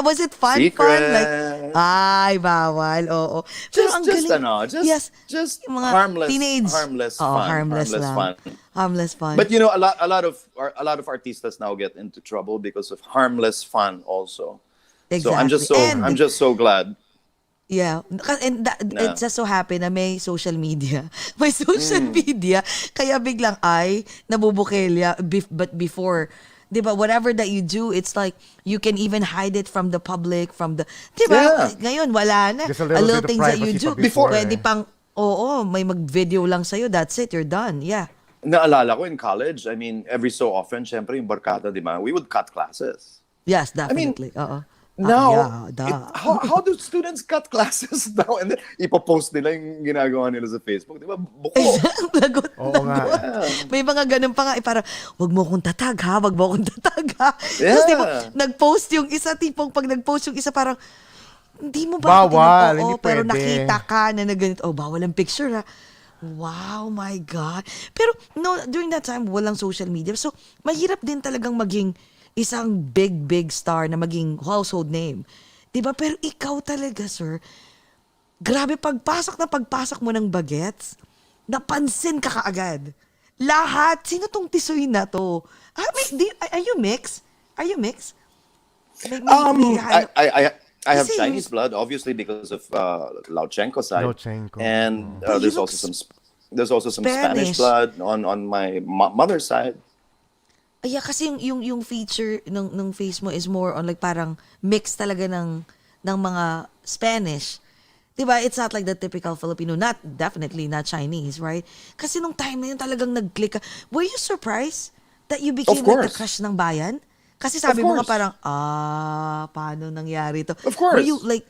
Was it fun? Secret. Fun? Like, ay, bawal. Oo. Pero ang galing. Just yung mga harmless, teenage. harmless Oo, fun, harmless lang. fun. Harmless fun. But a lot of artistas now get into trouble because of harmless fun also. So I'm just so glad. Yeah. And Yeah. it just so happened na may social media. May social media. Kaya biglang nabubukilya. But before, Diba, whatever that you do, it's like you can even hide it from the public, from the, diba? Yeah. Ngayon, wala na. Just a little bit of things that you privacy do. pa before, Pwede eh. pang, may mag-video lang sa'yo, that's it, you're done. Yeah. Naalala ko in college, I mean, every so often, syempre yung barkada, di ba? We would cut classes. Yes, I mean, definitely. Oo. now, Yeah, how do students cut classes now? And then, ipopost nila yung ginagawa nila sa Facebook. Di ba? Buko. lagot, Oo nga. May mga ganun pa nga, parang, wag mo akong tatag ha, wag mo akong tatag ha. Yeah. Tapos di ba, nag-post yung isa, tipong pag nag-post yung isa, parang, hindi mo ba ako Bawal, tinag- hindi pero pwede. nakita ka na ganito, bawal ang picture ha. Wow, my God. Pero, no, during that time, walang social media. So, mahirap din talagang maging isang big star na maging household name. Diba? Pero ikaw talaga, sir, grabe, pagpasok mo ng bagets, napansin ka kaagad. Lahat, sino tong tisoy na to? Are you mixed? Are you mixed? I have Kasi Chinese blood, obviously, because of Lauchengco side. Lauchengco. And But you there's look also some Spanish Spanish. blood on my mother's side. Yeah, kasi yung feature ng face mo is more on like parang mix talaga ng mga Spanish. Diba? It's not like the typical Filipino. Definitely not Chinese, right? Kasi nung time na yun talagang nag-click ka. Were you surprised that you became Of like the course. crush ng bayan? Kasi sabi mo nga course. parang, paano nangyari to? Of course. Were you like,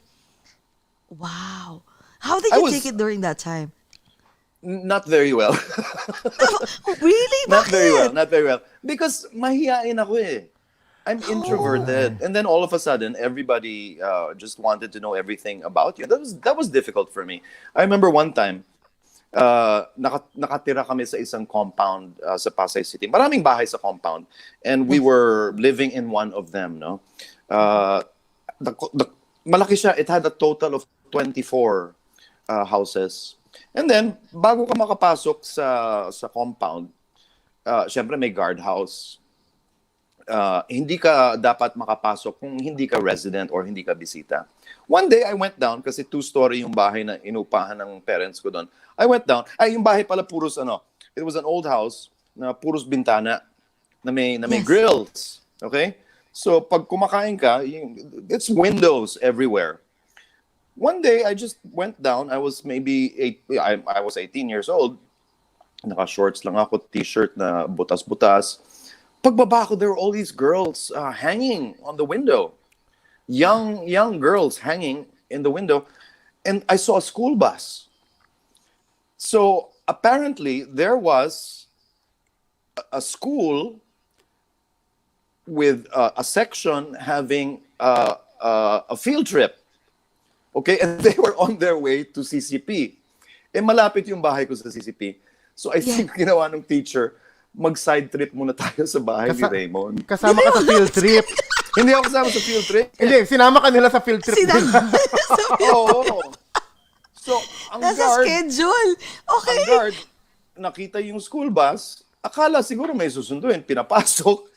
wow. How did I you was- take it during that time? Not very well. Really? Not very well. Bakit? Not very well. Because mahihain ako eh. I'm introverted, and then all of a sudden, everybody just wanted to know everything about you. That was difficult for me. I remember one time, nakatira kami sa isang compound sa Pasay City. Maraming bahay sa compound, and we were living in one of them. No, malaki siya. It had a total of 24 houses. And then, bago ka makapasok sa compound, syempre may guardhouse. Hindi ka dapat makapasok kung hindi ka resident or hindi ka bisita. One day, I went down kasi 2-story yung bahay na inupahan ng parents ko doon. I went down. Yung bahay pala puros it was an old house na puros bintana na may Yes. grills. Okay? So, pag kumakain ka, it's windows everywhere. One day, I just went down. I was maybe I was 18 years old. Naka-shorts lang ako, t-shirt na butas-butas. Pagbaba ko, there were all these girls hanging on the window. Young girls hanging in the window. And I saw a school bus. So, apparently, there was a school with a section having a field trip. Okay, and they were on their way to CCP. Malapit yung bahay ko sa CCP. So I think ginawa ng teacher, mag-side trip muna tayo sa bahay ni Raymond. Kasama ka sa field trip. Hindi ako kasama sa field trip. Hindi, sinama ka nila sa field trip din. Oo. So, ang Nasa guard, schedule. Okay. ang guard, nakita yung school bus, akala siguro may susunduin, pinapasok,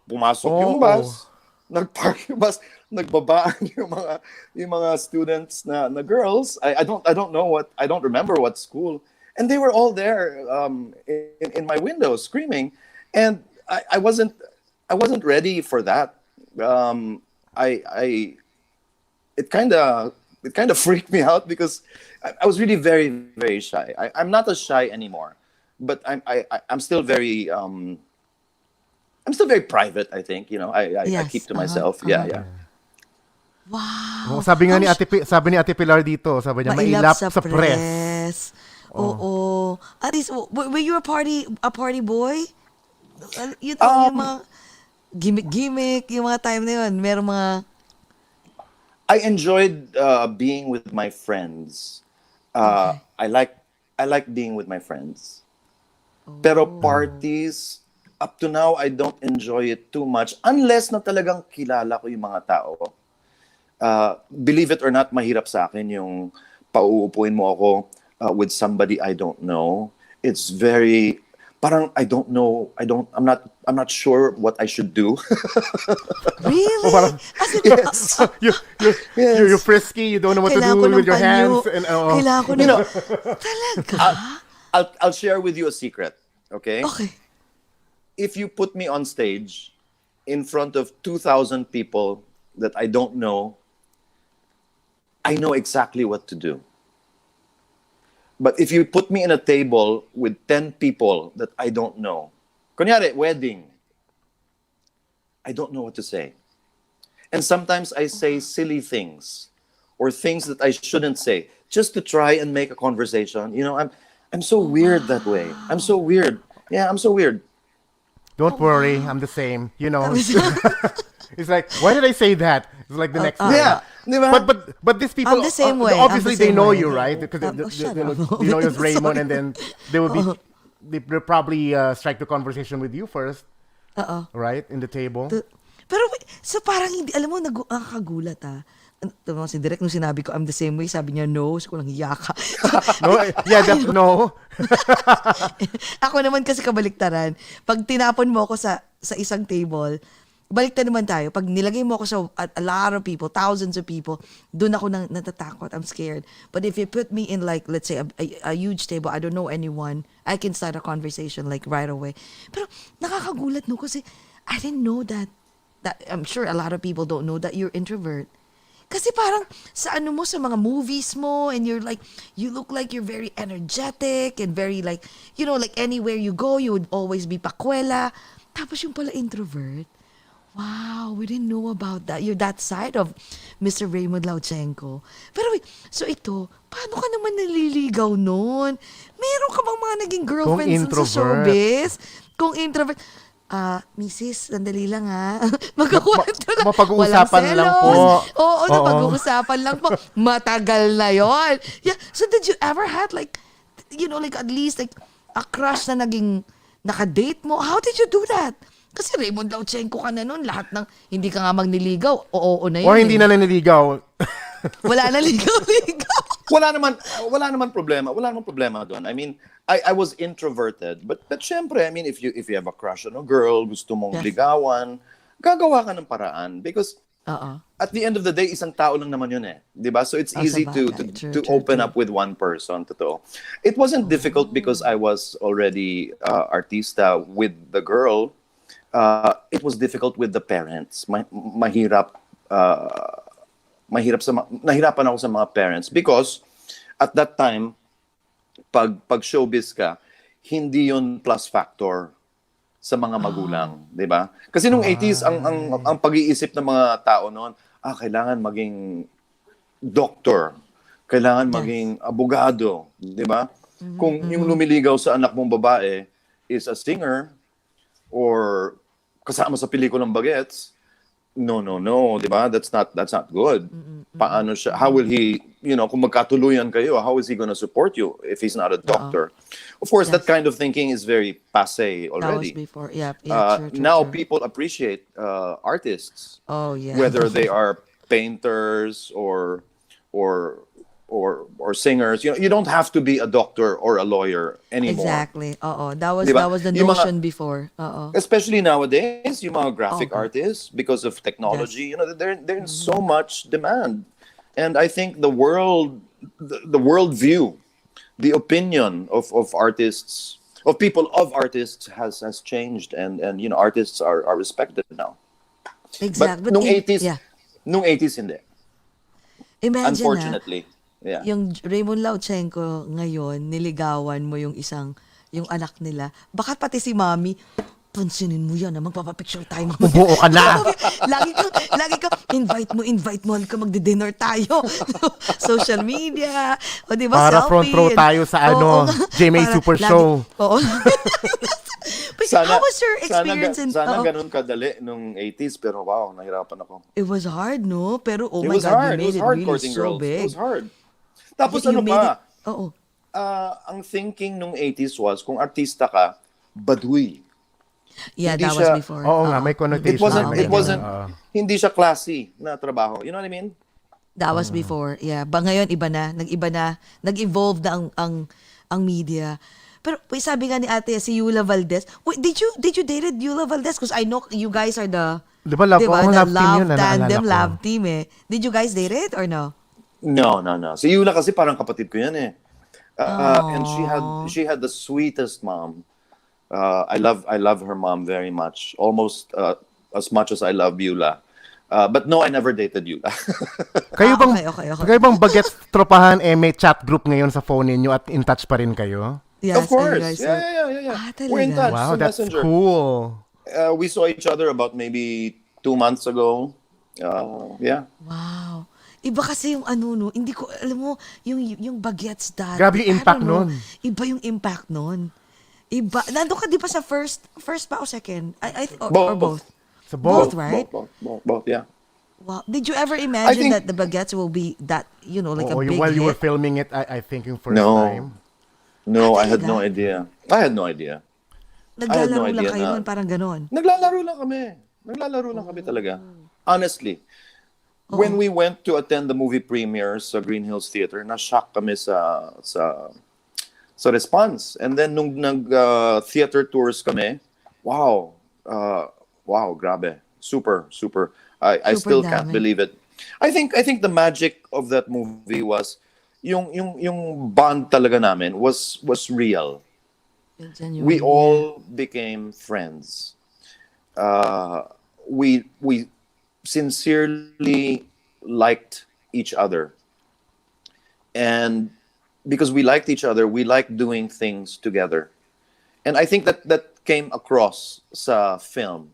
pumasok yung bus, nag-park yung bus, nagbabaan yung mga students na girls. I don't know I don't remember what school. And they were all there in my window screaming, and I wasn't ready for that. It kind of freaked me out because I was really very, very shy. I'm not as shy anymore, but I'm still very private. I think I Yes, keep to myself. Yeah. Wow. Oh, sabi ni Ate Pilar dito, sabi niya, mailap sa press. Oo. At least, were you a party boy? You know, yung mga gimmick, yung mga time na yun, merong mga... I enjoyed being with my friends. Okay. I like being with my friends. Pero parties, up to now, I don't enjoy it too much unless na talagang kilala ko yung mga tao. Believe it or not, mahirap sa akin yung pauupuin mo ako with somebody I don't know. It's very parang I don't know. I'm not sure what I should do. Really? Parang, As in, yes. You're frisky, you don't know what to kailangan ko do ng with your panyo. hands. And, Kailangan ko You ng... know, Talaga? I'll share with you a secret. Okay? Okay. if you put me on stage in front of 2,000 people that I don't know, I know exactly what to do. But if you put me in a table with 10 people that I don't know, kunyari, wedding, I don't know what to say. And sometimes I say silly things or things that I shouldn't say just to try and make a conversation. You know, I'm so weird that way. I'm so weird. Yeah, I'm so weird. Don't worry, I'm the same. You know, it's like, why did I say that? It's like the next day. Yeah. Diba? But these people, I'm the same way. obviously I'm the they same know way. you, right? Because Shut they up. know you as Raymond, Sorry. and then they will they'll probably strike the conversation with you first, right, in the table. Pero so parang hindi, alam mo, nakakagulat Tama si Direk, nung sinabi ko, I'm the same way, sabi niya, no, so ko lang hiya ka. No, yeah, no. Ako naman kasi kabaliktaran. Pag tinapon mo ako sa isang table, baliktad naman tayo. Pag nilagay mo ako sa a lot of people, thousands of people, doon ako natatakot. I'm scared. But if you put me in like, let's say, a huge table, I don't know anyone, I can start a conversation like right away. Pero nakakagulat no kasi I didn't know that I'm sure a lot of people don't know that you're introvert. Kasi parang sa ano mo, sa mga movies mo, and you're like, you look like you're very energetic and very like, you know, like anywhere you go, you would always be pakwela. Tapos yung pala introvert. Wow, we didn't know about that. You're that side of Mr. Raymond Lauchengco. Pero wait, so ito, paano ka naman naliligaw nun? Meron ka bang mga naging girlfriends sa showbiz? Kung introvert, Mrs., sandali lang magkakwento lang. Mapag-uusapan lang po. Oo, mapag-uusapan lang po. Matagal na yon. Yeah. So did you ever had like, you know, like at least like a crush na naging nakadate mo? How did you do that? Kasi Raymond Lauchengco ka na nun. Lahat ng hindi ka nga magniligaw. Oo na yun. O hindi na naniligaw. Wala na ligaw-ligaw. Wala naman problema. Wala naman problema doon. I mean, I was introverted, but syempre, I mean, if you have a crush on a girl, gusto mong ligawan, gagawa ka ng paraan because at the end of the day, isang tao lang naman yun eh. 'Di ba? So it's easy to open up with one person, totoo. It wasn't difficult because I was already artista with the girl. It was difficult with the parents. Nahirapan ako sa mga parents because at that time, pag showbiz ka, hindi yun plus factor sa mga magulang, 'di ba? Kasi nung 80s ang pag-iisip ng mga tao noon, kailangan maging doctor, kailangan maging abogado, 'di ba? Kung yung lumiligaw sa anak mong babae is a singer or kasama sa pelikulang Bagets, no, 'di ba? That's not good. Paano siya? How will he, you know, kung magkatuluyan kayo, how is he going to support you if he's not a doctor? Of course, that kind of thinking is very passé already. That was before. Yeah, true, now true. people appreciate artists. Oh, yeah. Whether they are painters or singers. You know, you don't have to be a doctor or a lawyer anymore. Exactly. That was Diba? that was the Yung mga- notion before. Especially nowadays, yung mga graphic artists, because of technology, you know, they're in so much demand. And I think the world view, the opinion of artists, of people of artists has changed, and you know, artists are respected now. Exactly. But nung 80s, yeah. nung 80s hindi. Imagine Unfortunately. Yeah. yung Raymond Lauchengco ngayon, niligawan mo yung anak nila. Baka pati si Mami, pansinin mo yan, magpapapicture tayo. Buo ka na. lagi ka, invite mo, halika magdi-dinner tayo. Social media, o diba, Para selfie. front row tayo sa GMA Super Show. Oo. But how was your experience Sana ganun kadali nung 80s, pero wow, nahirapan ako. It was hard, no? Pero oh It my was God, hard. you made It was it hard really courting so girls. big. It was hard. Tapos You ano made pa? it- Oo. Ang thinking nung 80s was, kung artista ka, baduy. Yeah, Hindi that siya- was before. Oo nga, may connotation. It wasn't, hindi siya classy na trabaho. You know what I mean? That was before. Yeah. Ba ngayon iba na, nag-evolve na ang media. Pero wait, sabi nga ni Ate si Yula Valdez. Wait, did you date Yula Valdez? Because I know you guys are the Di ba, love, the love team yun, tandem, naalala ko. love team eh. Did you guys date it or no? No. Si Yula kasi parang kapatid ko yan eh. And she had the sweetest mom. I love her mom very much, almost as much as I love Beulah. But no, I never dated Beulah. Kayo bang, Okay. kayo bang bagets tropahan may chat group ngayon sa phone ninyo at in touch pa rin kayo? Yes, Of course. guys Yeah. Ah, We're in touch talaga? Wow, sa that's Messenger. cool. We saw each other about maybe 2 months ago. Yeah. Wow. Iba kasi yung ano, no, hindi ko, alam mo, yung bagets dati. Grabe yung I impact don't know, nun. Iba yung impact nun. Iba. Nandun ka di ba sa first ba o second? Or both? Sa both. right? Both, yeah. Wow. Did you ever imagine think- that the baguettes will be that, like a Oo, big while you were hit? filming it, I think yung first No. time. No, I had talaga? no idea. I had no idea. Naglalaro lang idea kayo na- nun, parang ganon. Naglalaro lang kami. Naglalaro lang kami talaga. Honestly. When we went to attend the movie premieres sa Green Hills Theater, na-shock kami sa response. And then nung theater tours kami, wow, grabe. Super. I Super still can't dami. believe it. I think the magic of that movie was yung bond talaga namin was real. Yung genuine, We all became friends. We sincerely liked each other. And because we liked each other, we liked doing things together. And I think that came across sa film.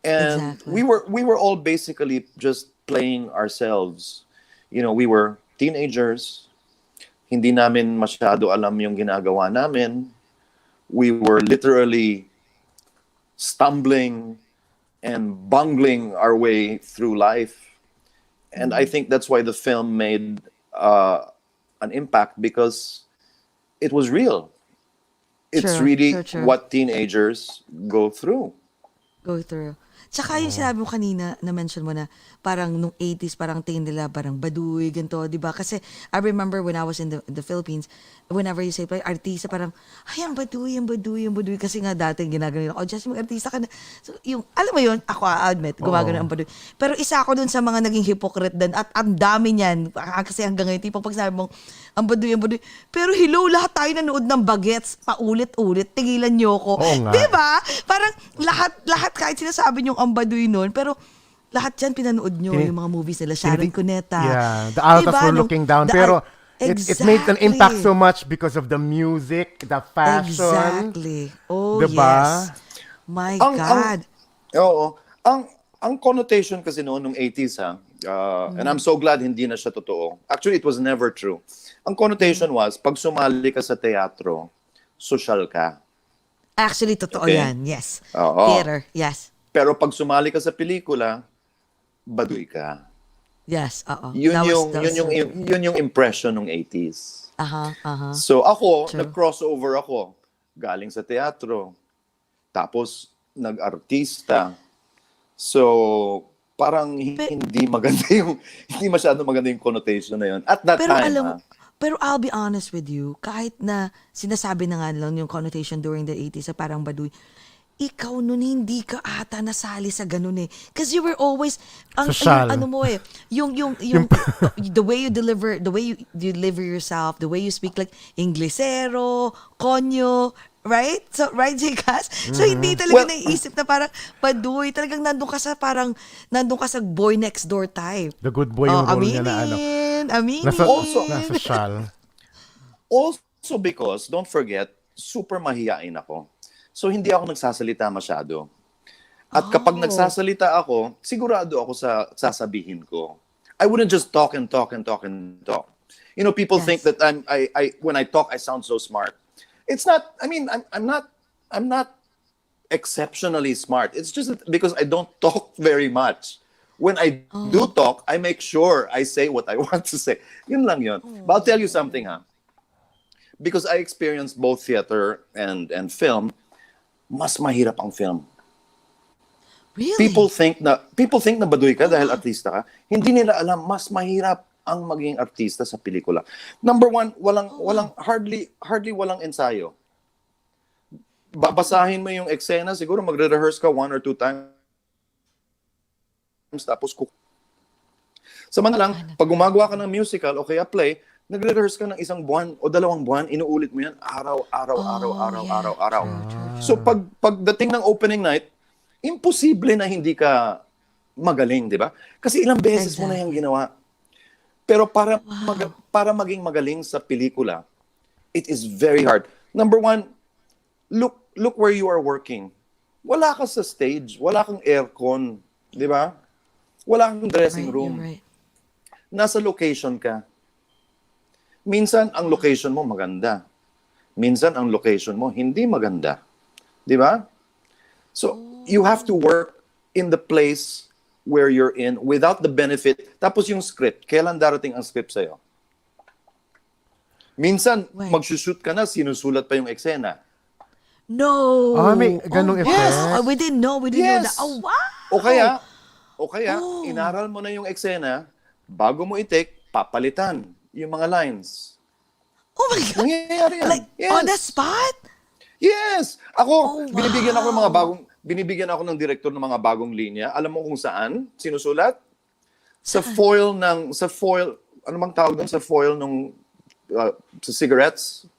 And Exactly. we were all basically just playing ourselves. We were teenagers. Hindi namin masyado alam yung ginagawa namin. We were literally stumbling and bungling our way through life. And I think that's why the film made an impact, because it was real. It's True, really true. what teenagers go through. Go through. Tsaka yung sinabi mo kanina, na-mention mo na parang nung 80s, parang tingin nila parang baduy, ganito, di ba? Kasi I remember when I was in the Philippines, whenever you say, artista, parang, ay, ang baduy. Kasi nga dati ginagano nila, just mag-artista ka na. So, yung, alam mo yun, ako, I admit, gumagano ang baduy. Pero isa ako dun sa mga naging hypocrite din, at ang dami niyan, kasi hanggang ngayon, tipong pag sabi mong, ang baduy. Pero hello, lahat tayo nanood ng bagets, paulit-ulit, tigilan niyo ko. Oo nga. Di ba? Parang lahat kahit sinasabi niyo ang baduy nun, pero lahat yan pinanood nyo, yung mga movies nila, Sharon Cuneta. Yeah, the altas Diba, were looking down. Pero it made an impact so much because of the music, the fashion. Exactly. Oh, Diba? yes. My God. Oo. Ang connotation kasi noon nung 80s, and I'm so glad hindi na siya totoo. Actually, it was never true. Ang connotation was, pag sumali ka sa teatro, social ka. Actually, totoo Okay. yan. Yes. Oo. Theater. Yes. Pero pag sumali ka sa pelikula, baduy ka. Yes. Oo. Yun That was yung so true. yun yung impression ng 80s. Aha. So ako, True. nag-crossover ako. Galing sa teatro. Tapos nag-artista. So parang hindi maganda hindi masyado maganda yung connotation na yun. At that Pero time, pero I'll be honest with you, kahit na sinasabi na nga lang yung connotation during the 80s sa parang baduy, ikaw nun hindi ka ata nasali sa ganun eh. Because you were always, Social. yung ano mo eh, yung the way you deliver yourself, the way you speak like Inglesero, konyo, right? So, right, Jcas? So, hindi talaga naiisip na parang baduy. Talagang nandun ka sa boy next door type. The good boy yung role niya na ano. Aminin. Nasa Also- shal. also because, don't forget, super mahiyain ako. So hindi ako nagsasalita masyado. At kapag nagsasalita ako, sigurado ako sa sasabihin ko. I wouldn't just talk and talk. People Yes. think that I when I talk I sound so smart. It's not, I'm not exceptionally smart. It's just that because I don't talk very much. When I do talk, I make sure I say what I want to say. Yun lang yun. But I'll tell you something, because I experienced both theater and film, mas mahirap ang film. Really? People think na baduy ka dahil artista ka. Hindi nila alam mas mahirap ang maging artista sa pelikula. Number one, hardly walang ensayo. Babasahin mo yung eksena, siguro magre-rehearse ka 1 or 2 times, tapos samantalang, pag gumagawa ka ng musical o kaya play, nagre-rehearse ka ng 1 buwan o 2 buwan, inuulit mo yan araw. Yeah. True. So pagdating ng opening night, imposible na hindi ka magaling, di ba? Kasi ilang beses mo na yung ginawa. Pero para maging magaling sa pelikula, it is very hard. Number one, look where you are working. Wala ka sa stage, wala kang aircon, di ba? Wala kang dressing room. You're right. Nasa location ka. Minsan, ang location mo maganda. Minsan, ang location mo hindi maganda. Di ba? So, you have to work in the place where you're in without the benefit. Tapos yung script, kailan darating ang script sa'yo? Minsan, Right. magsushoot ka na, sinusulat pa yung eksena. No. May ganong effect? Wow. We didn't know that. Oh, wow. O kaya, inaral mo na yung eksena, bago mo i-take, papalitan yung mga lines. Oh my God. Nangyayari yan. Like, Yes. on the spot? Yes! Ako, Oh, wow. binibigyan ako ng director ng mga bagong linya. Alam mo kung saan? Sinusulat? Sa foil, ano bang tawag doon? Sa foil ng, sa cigarettes?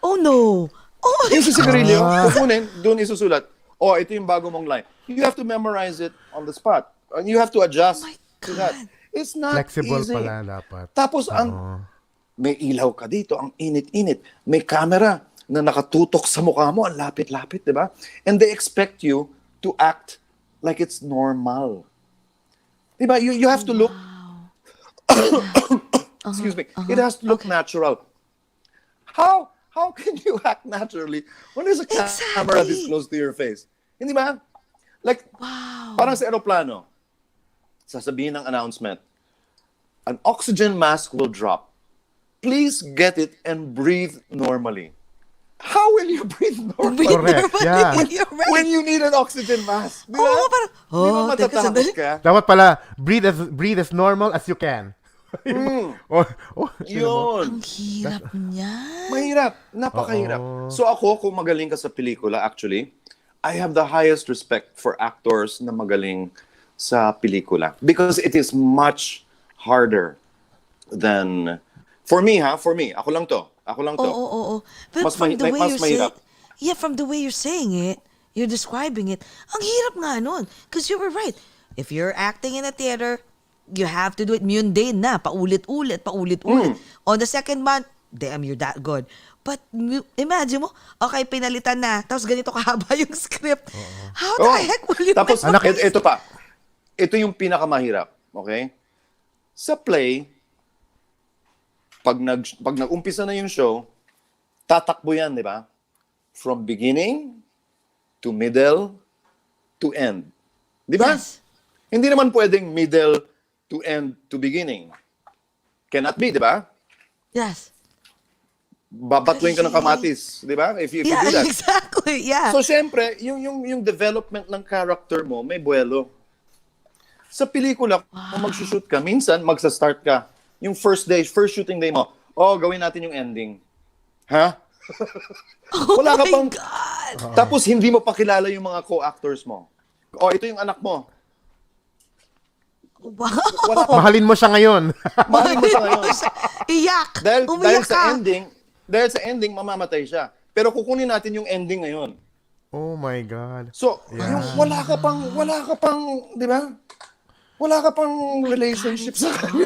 Oh, no. Oh, my Yung sa sigarilyo, kukunin, doon isusulat. Oh, ito yung bago mong line. You have to memorize it on the spot. And you have to adjust Oh my to that. God. It's not Flexible easy. pala dapat. Tapos, may ilaw ka dito, ang init-init. May camera na nakatutok sa mukha mo, ang lapit-lapit, di ba? And they expect you to act like it's normal. Di ba? You have to look... Excuse me. It has to look natural. How can you act naturally when there's a camera this close to your face? Hindi ba? Like, parang sa aeroplano, sasabihin ng announcement, an oxygen mask will drop. Please get it and breathe normally. How will you breathe normally Correct, yeah. You're right. when you need an oxygen mask? Di ba? Oo, parang, Di ba teka, matatakot sandali. ka? Dapat pala, breathe as normal as you can. Yun. Ang hirap niya. Mahirap. Napakahirap. So ako, kung magaling ka sa pelikula, actually, I have the highest respect for actors na magaling sa pelikula. Because it is much harder than... For me, ako lang to. Oo. But Mas from the way mas you're mahirap. from the way you're saying it, you're describing it, ang hirap nga nun. Because you were right. If you're acting in a theater, you have to do it mundane na, paulit-ulit. On the second month, damn, you're that good. But imagine mo, okay, pinalitan na, tapos ganito kahaba yung script. How the heck will you... Tapos, memorize? ito pa. Ito yung pinakamahirap. Okay? Sa play, pag nag-umpisa na yung show, tatakbo yan, di ba? From beginning to middle to end. Di ba? Yes. Hindi naman pwedeng middle to end to beginning. Cannot be, di ba? Yes. Babatuin ka ng kamatis, di ba? If you do that. Exactly. Yeah. So, syempre, yung development ng character mo, may buwelo. Sa pelikula, kung magsushoot ka, minsan, magsa-start ka. Yung first shooting day mo, gawin natin yung ending. Ha? Wala ka my pang... God. Tapos, hindi mo pakilala yung mga co-actors mo. Ito yung anak mo. Wow. Wala ka. Mahalin mo siya ngayon. Mahalin mo siya ngayon. Iyak. Dahil Umiyak ka. sa ending, mamamatay siya. Pero kukunin natin yung ending ngayon. Oh my God. So, yung wala ka pang, di ba? Wala ka pang relationship sa kanya.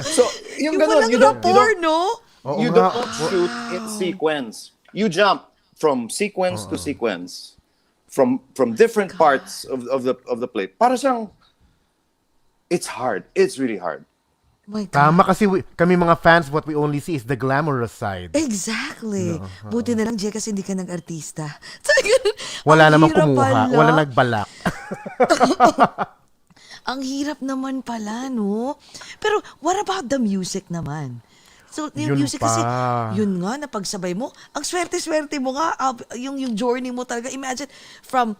So, yung ganun, walang rapport, no? you don't shoot in sequence. You jump from sequence to sequence. From different parts of the play. Para siyang, it's hard. It's really hard. Oh my God. Tama kasi kami mga fans, what we only see is the glamorous side. Exactly. Buti na lang, Jay, kasi hindi ka nag-artista. Wala Ang namang hirap kumuha. pala. Wala nagbalak. Ang hirap naman pala, no? Pero what about the music naman? So, yung Yun music pa. kasi, yun nga, napagsabay mo. Ang swerte-swerte mo nga, yung journey mo talaga. Imagine, from,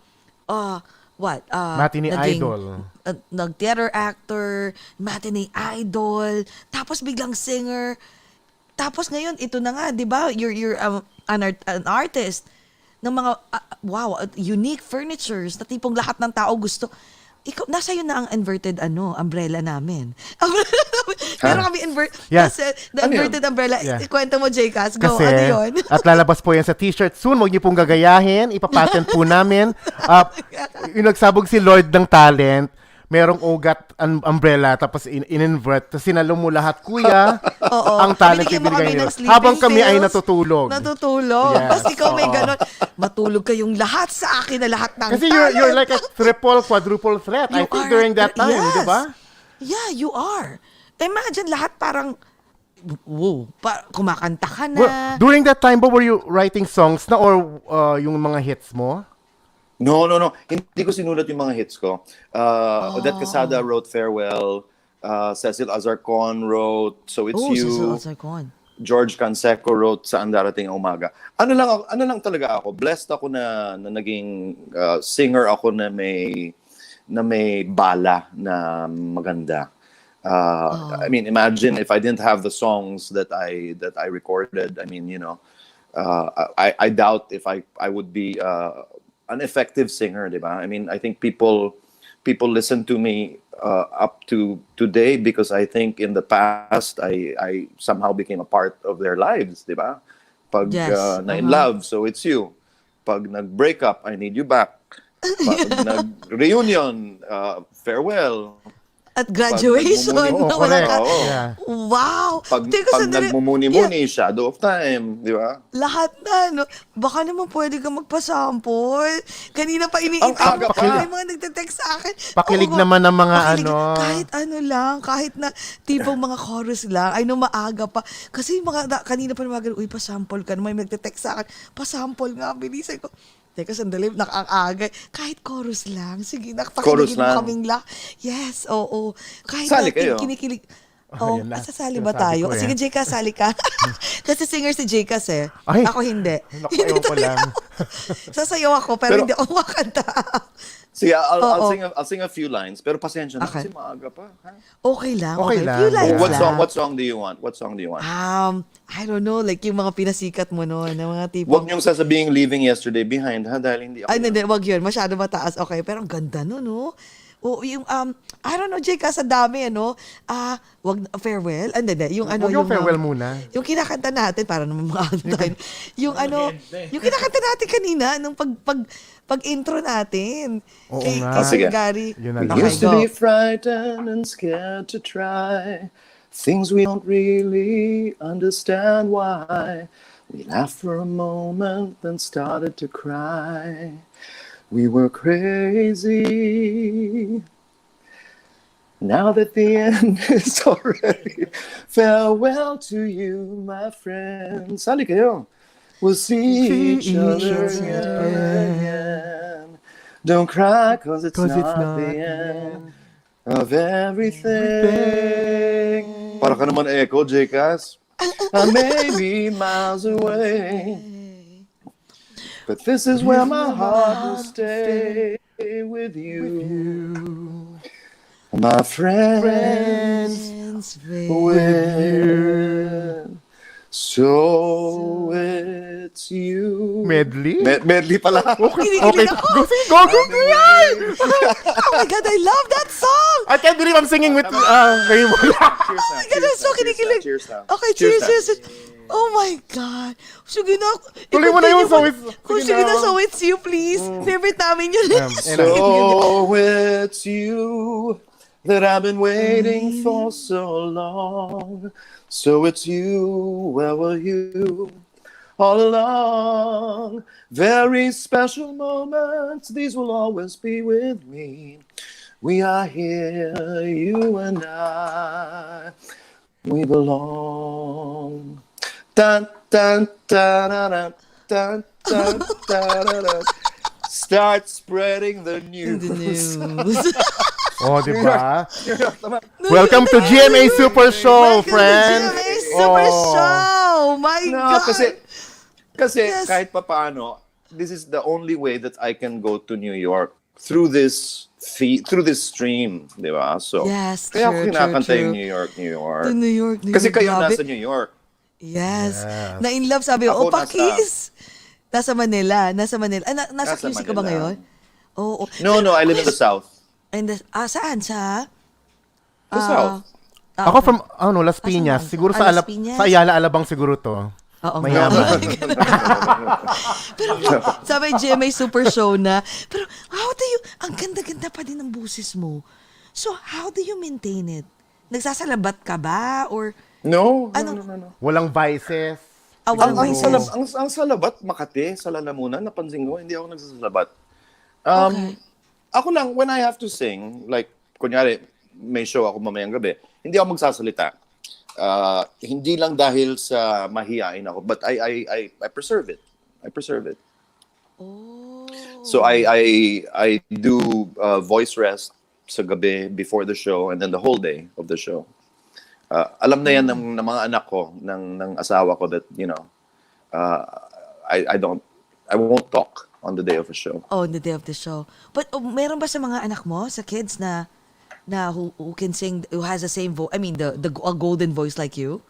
Matinee idol. Nag-theater actor, matinee idol, tapos biglang singer. Tapos ngayon, ito na nga, di ba? You're an artist ng mga, unique furnitures na tipong lahat ng tao gusto. ikaw, nasa yun na ang inverted umbrella namin. Pero kami Yes. the Ano yun? inverted umbrella. Yeah. Kwento mo, Jcas. Go, Kasi, ano yun? at lalabas po yan sa t-shirt soon. Huwag niyo pong gagayahin. Ipapatent po namin. Yung nagsabog si Lord ng talent, merong OAGOT umbrella, tapos in-invert. Tapos sinalo mo lahat, kuya. Oo. Ang talent Binigyan mo ibinigay kami niyo. ng sleeping Habang kami ay pills. natutulog. Yes. Tapos ikaw may ganon. Matulog kayong lahat sa akin na lahat ng Kasi talent. you're like a triple, quadruple threat. I You think are- during that time, yes. di ba? Yeah, you are. Imagine lahat parang, kumakanta ka na. Well, during that time ba, were you writing songs na or yung mga hits mo? No. Hindi ko sinulat yung mga hits ko. Odette Quesada wrote Farewell. Cecil Azarcon wrote So It's You. Cecil Azarcon. George Canseco wrote Saan Darating ang Umaga. Ano lang talaga ako. Blessed ako na naging singer ako na may bala na maganda. I mean, imagine if I didn't have the songs that I recorded. I mean, I doubt if I would be an effective singer, di ba? I mean, I think people listen to me up to today because I think in the past I somehow became a part of their lives, di ba? Pag Yes. na in love, so it's you. Pag nag-break up, I need you back. Pag nag-reunion, farewell. At graduation. nagmumuni- Wala correct. ka. Oo. Yeah. Wow. Pag Teka, sandali. nagmumuni-muni, shadow of time, di ba? Lahat na, no? Baka naman pwede ka magpasample. Kanina pa Ang iniintay aga ko. pa. May mga nagte-text sa akin. Pakilig Oo, naman ng mga pakilig. Kahit ano lang, kahit na tipong mga chorus lang. I know maaga pa. Kasi kanina pa naman, uy, pasample ka. May nagte-text sa akin, pasample nga, bilisan ko. Teka, sandali, nakakagay. Kahit chorus lang. Sige, Chorus nakapakiligin mo lang. kaming Yes, oo. Kahit Sali kayo. kinikilig. Oh, Oh, yun na. sasali ba Sinasabi tayo? ko eh. Sige, Jeka, sali ka. Kasi singer si Jeka eh. Ay. Ako hindi. Naku, ewan ko lang. Sasayaw ako, pero Pero- hindi ako makanta. See, I'll Oo. sing a few lines, pero pasensya na Okay. kasi maaga pa. Ha? Okay lang. Okay Okay, lang. Few lines Yeah. What song do you want? What song do you want? I don't know, like yung mga pinasikat mo noon, na mga tipong... Huwag niyong sasabing Leaving Yesterday Behind, ha? Dahil hindi ako. Ay, hindi, wag yun. Masyado mataas. Okay, pero ang ganda no, no? O, yung, I don't know, Jeka, sa dami, wag, farewell? Hindi, yung ano, Huwag yung farewell muna. Yung kinakanta natin, para naman mga ano tayo. Yung yung kinakanta natin kanina, nung pag-intro natin. Oo kay, nga. kay Sir Sige. Gary. Yun na We lang. Okay, used to go. be frightened and scared to try things we don't really understand why. We laughed for a moment, then started to cry. We were crazy. Now that the end is already, farewell to you, my friends. Sali kayo. We'll see each other again. Don't cry, cause it's not the end of everything. Para ka naman echo, Jcas. I may be miles away, but this is where my heart will stay with you. My friends will. So it's you. Medley? Medley pala. Okay, Kinikilig ako. go, sing, go, go, go, Oh my God, I love that song! I can't believe I'm singing with Raymond. Cheers na. Oh my God, I'm so kinikilig. Cheers na. Okay, cheers. Oh my God. Sige na. Tuloy mo na yung So It's- Kung sige sige na. na, So It's You, please. Favorite namin yun. So it's you that I've been waiting for so long. So it's you, where were you all along? Very special moments, these will always be with me. We are here, you and I, we belong. Dun, dun, dun, dun, dun, dun, dun, dun, dun. Start spreading the news. The news. Oh, di ba? Welcome to GMA Super Show, Welcome to friends. GMA Super Show. My No, God. kasi Yes. kahit papaano, this is the only way that I can go to New York through this stream, di ba? So, Yes, kaya true, ako kinakanta true, yung true. New York, New York. To New York, New Kasi York. kayo Grabe. nasa New York. Yes. Yes. Na in love, sabi Ako ko, Pakis. Nasa Manila. Nasa Nasa QC ka ba Manila. ngayon? Oo. No, I live in the South. And saan? Sa? Sa South. Ako from, Las Asan Piñas. naman to? Siguro Las Piñas? sa Ayala, Alabang siguro to. Oo nga. Mayaman. Pero sabi, GMA Super Show na. Pero ang ganda-ganda pa din ng boses mo. So, how do you maintain it? Nagsasalabat ka ba? Or, No. Walang vices. walang Ang voices? salabat, Makati, sa lalamunan, napansin ko, hindi ako nagsasalabat. Okay. Ako lang, when I have to sing, like, kunyari, may show ako mamayang gabi, hindi ako magsasalita. Hindi lang dahil sa mahihain ako, but I preserve it. I preserve it. Oh. So I do voice rest sa gabi before the show and then the whole day of the show. Alam na yan ng mga anak ko, ng asawa ko that, I won't talk on the day of a show. Oh, on the day of the show. But meron ba sa mga anak mo, sa kids na who can sing, who has the same voice, I mean, a golden voice like you?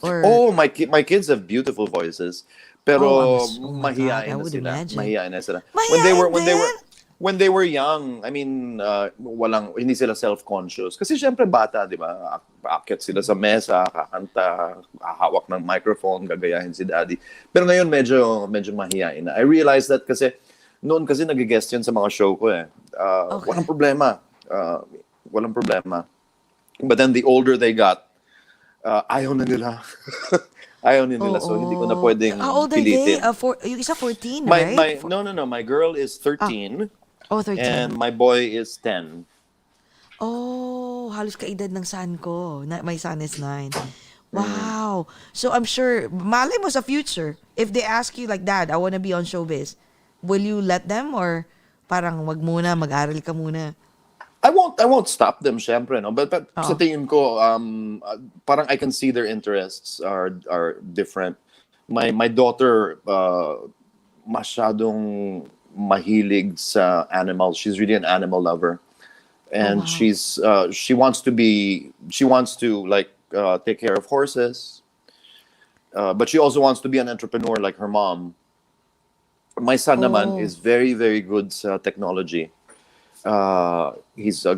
Or, Oh, my kids have beautiful voices. Pero oh my God, mahihain I na would sila. imagine. Mahihain na sila. Mahihain When they were young, I mean, hindi sila self-conscious. Kasi syempre bata, di ba? Aakyat sila sa mesa, kakanta, hahawak ng microphone, gagayahin si daddy. Pero ngayon medyo mahihain na. I realized that kasi noon kasi nag-guest yan sa mga show ko eh. Okay. Walang problema. But then the older they got, ayaw na nila. Ayaw na nila. So hindi ko na pwedeng how old are they? pilitin. Yung isa 14, right? No. My girl is 13. Oh, 13. And my boy is 10. Oh, halos kaedad ng son ko. My son is 9. Wow. So I'm sure, malay mo sa future, if they ask you like, Dad, I wanna be on showbiz, will you let them? Or parang wag muna, mag-aral ka muna? I won't stop them, syempre, no? But sa tingin ko, parang I can see their interests are different. My daughter, masyadong mahilig sa animals. She's really an animal lover. And she wants to like take care of horses. But she also wants to be an entrepreneur like her mom. My son naman is very, very good sa technology. He's a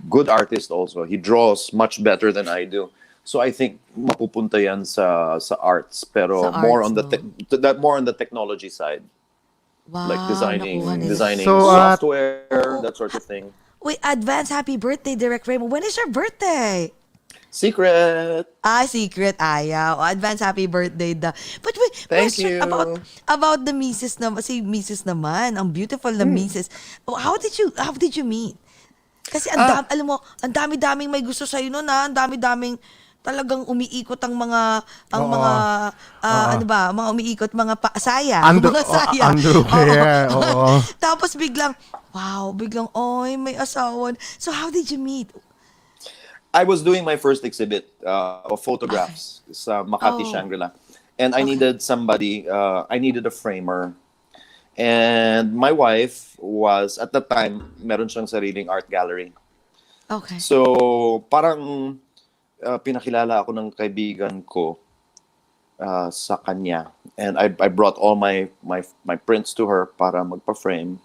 good artist also. He draws much better than I do. So I think mapupunta yan sa arts, pero Sa more arts, on more on the technology side. Wow. Like designing So, software, that sort of thing. Wait, advance happy birthday, Direct Raymond. When is your birthday? Secret. Secret ayaw. Advance happy birthday da. But wait, Thank question you. about the Mrs. naman. Si Mrs. naman, ang beautiful na Mrs. Oh, how did you meet? Kasi alam mo, ang dami-daming may gusto sa'yo noon, ang dami-daming talagang umiikot ang mga mga umiikot mga saya. Mga saya. Underwear. Oo. Tapos biglang oy, may asawa. So how did you meet? I was doing my first exhibit of photographs sa Makati Shangri-La. And I needed somebody, I needed a framer. And my wife was, at the time, meron siyang sariling art gallery. Okay. So, parang pinakilala ako ng kaibigan ko sa kanya. And I brought all my prints to her para magpa-frame.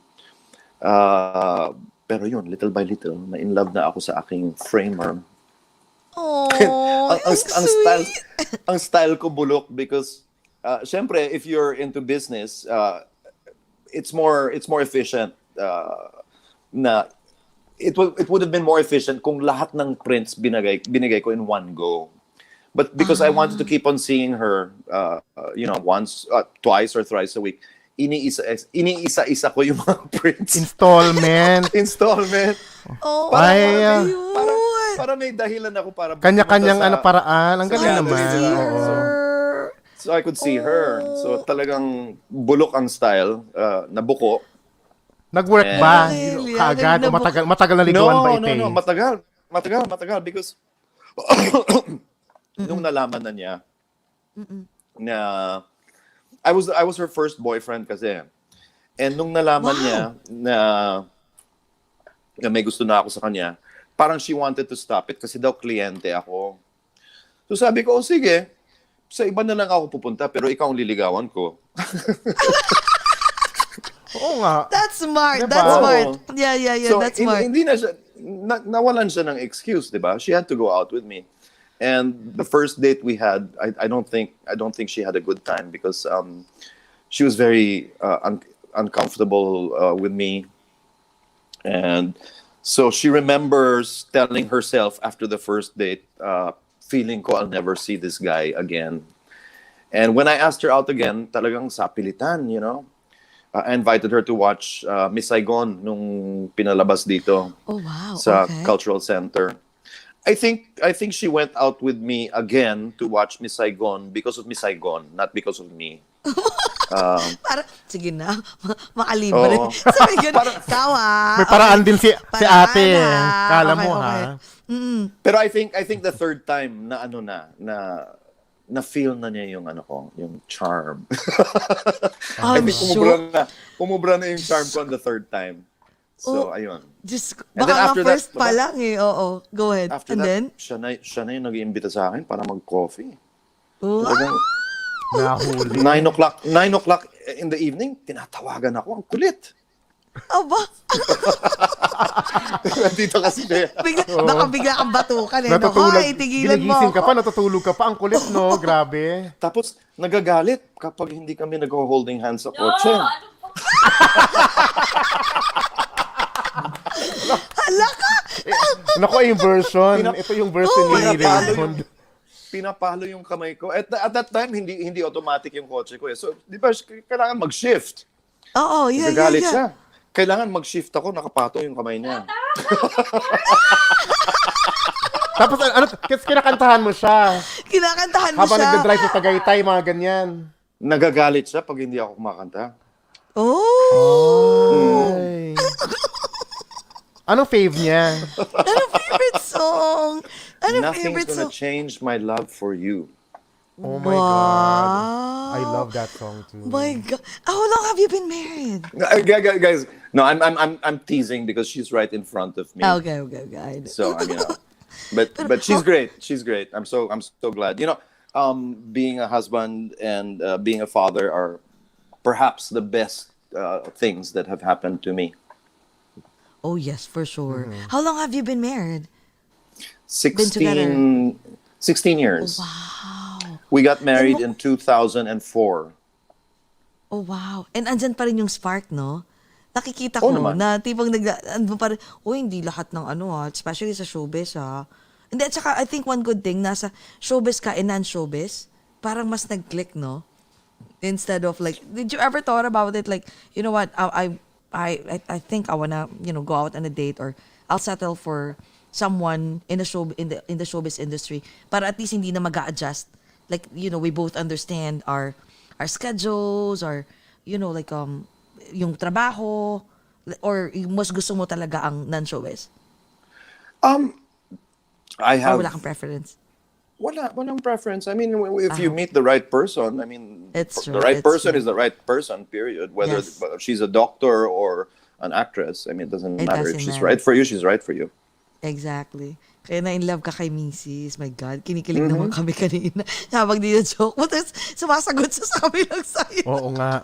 Pero yun, little by little, na in love na ako sa aking framer. Oh, ang style ko bulok because syempre if you're into business it's more efficient na it would have been more efficient kung lahat ng prints binigay ko in one go, but because I wanted to keep on seeing her once, twice or thrice a week, iniisa-isa ko yung mga prints. Installment. Oh, Para may dahilan ako para Kanya-kanyang pumunta sa paraan. Ang galing gallery. naman. Oo. So I could see her. So talagang bulok ang style, nabuko. Nag-work ba? Really? Kaagad? O matagal na ligawan ba ite? No, matagal because nung nalaman na niya na I was her first boyfriend kasi. And nung nalaman niya na may gusto na ako sa kanya, parang she wanted to stop it kasi daw kliyente ako. So sabi ko, sige, sa iba na lang ako pupunta pero ikaw ang liligawan ko. Oo nga. That's smart. Diba? That's smart. Oo. Yeah, So, that's smart. hindi na siya, nawalan siya ng excuse, di ba? She had to go out with me. And the first date we had, I don't think she had a good time because she was very uncomfortable with me. And so she remembers telling herself after the first date, feeling ko I'll never see this guy again. And when I asked her out again, talagang sapilitan, you know. I invited her to watch Miss Saigon nung pinalabas dito Oh, wow. sa Okay. Cultural Center. I think she went out with me again to watch Miss Saigon because of Miss Saigon, not because of me. Para, sige na, makalibre. Oo. Sabi ganun, tawa. May paraan din si Paraan, ate. ha? Kala Okay, mo, okay. ha? Pero I think the third time na na feel na niya yung yung charm. I I'm think umubra na yung charm ko on the third time. So, Oh. ayun. Just, And then baka nga after that, first pa diba? lang eh. Oo, go ahead. After And that, then? siya na yung nag-iimbita sa akin para mag-coffee. Oh, Talagang Nahuli. 9 o'clock in the evening, tinatawagan ako. Ang kulit. aba, Dito kasi baka bigla kang batukan eh. No? Natutulog. Hoy, tigilan mo Ginigising ka ako. pa, natutulog ka pa. Ang kulit, no? Grabe. Tapos, nagagalit kapag hindi kami nag-holding hands sa kotse. Hala ka! Naku, yung version. Ito yung version Oh ni my Raymond. Pinapalo yung kamay ko. At that time, hindi automatic yung kotse ko. So, di ba, kailangan mag-shift. Oo, yeah. Nagagalit siya. Kailangan mag-shift ako, nakapato yung kamay niya. Tapos, kinakantahan mo siya. Kinakantahan mo Habang siya. nagdadrive sa Tagaytay, mga ganyan. Nagagalit siya pag hindi ako kumakanta. Oh! Ay. Anong fave niya? Anong favorite song? Anong Nothing's favorite gonna song? change my love for you. Oh my God. I love that song too. My God. How long have you been married? Guys, no, I'm teasing because she's right in front of me. Okay. I know. So I mean, but she's great. She's great. I'm so glad. You know, being a husband and being a father are perhaps the best things that have happened to me. Oh, yes, for sure. How long have you been married? 16 years. Wow. We got married And in 2004. Oh, wow. And andyan pa rin yung spark, no? Nakikita ko Oo naman. na tipong andun pa rin, hindi lahat ng especially sa showbiz, Hindi, at saka I think one good thing, nasa showbiz ka and non-showbiz, parang mas nag-click, no? Instead of like, did you ever thought about it? Like, you know what, I think I wanna, go out on a date or I'll settle for someone in the showbiz industry para at least hindi na mag-a-adjust. Like, we both understand our schedules or, like, yung trabaho or mas gusto mo talaga ang non-showbiz? I Or have wala kang preference? walang preference. I mean, if you meet the right person, I mean, It's true, the right it's person true. is the right person, period. Whether Yes. she's a doctor or an actress, I mean, it doesn't It matter. doesn't If she's matter. right for you, she's right for you. Exactly. Kaya na in love ka kay Mrs. My God, kinikilig naman kami kanina. Habang di na joke mo, tapos sumasagot siya sa kabilang side. Oo nga.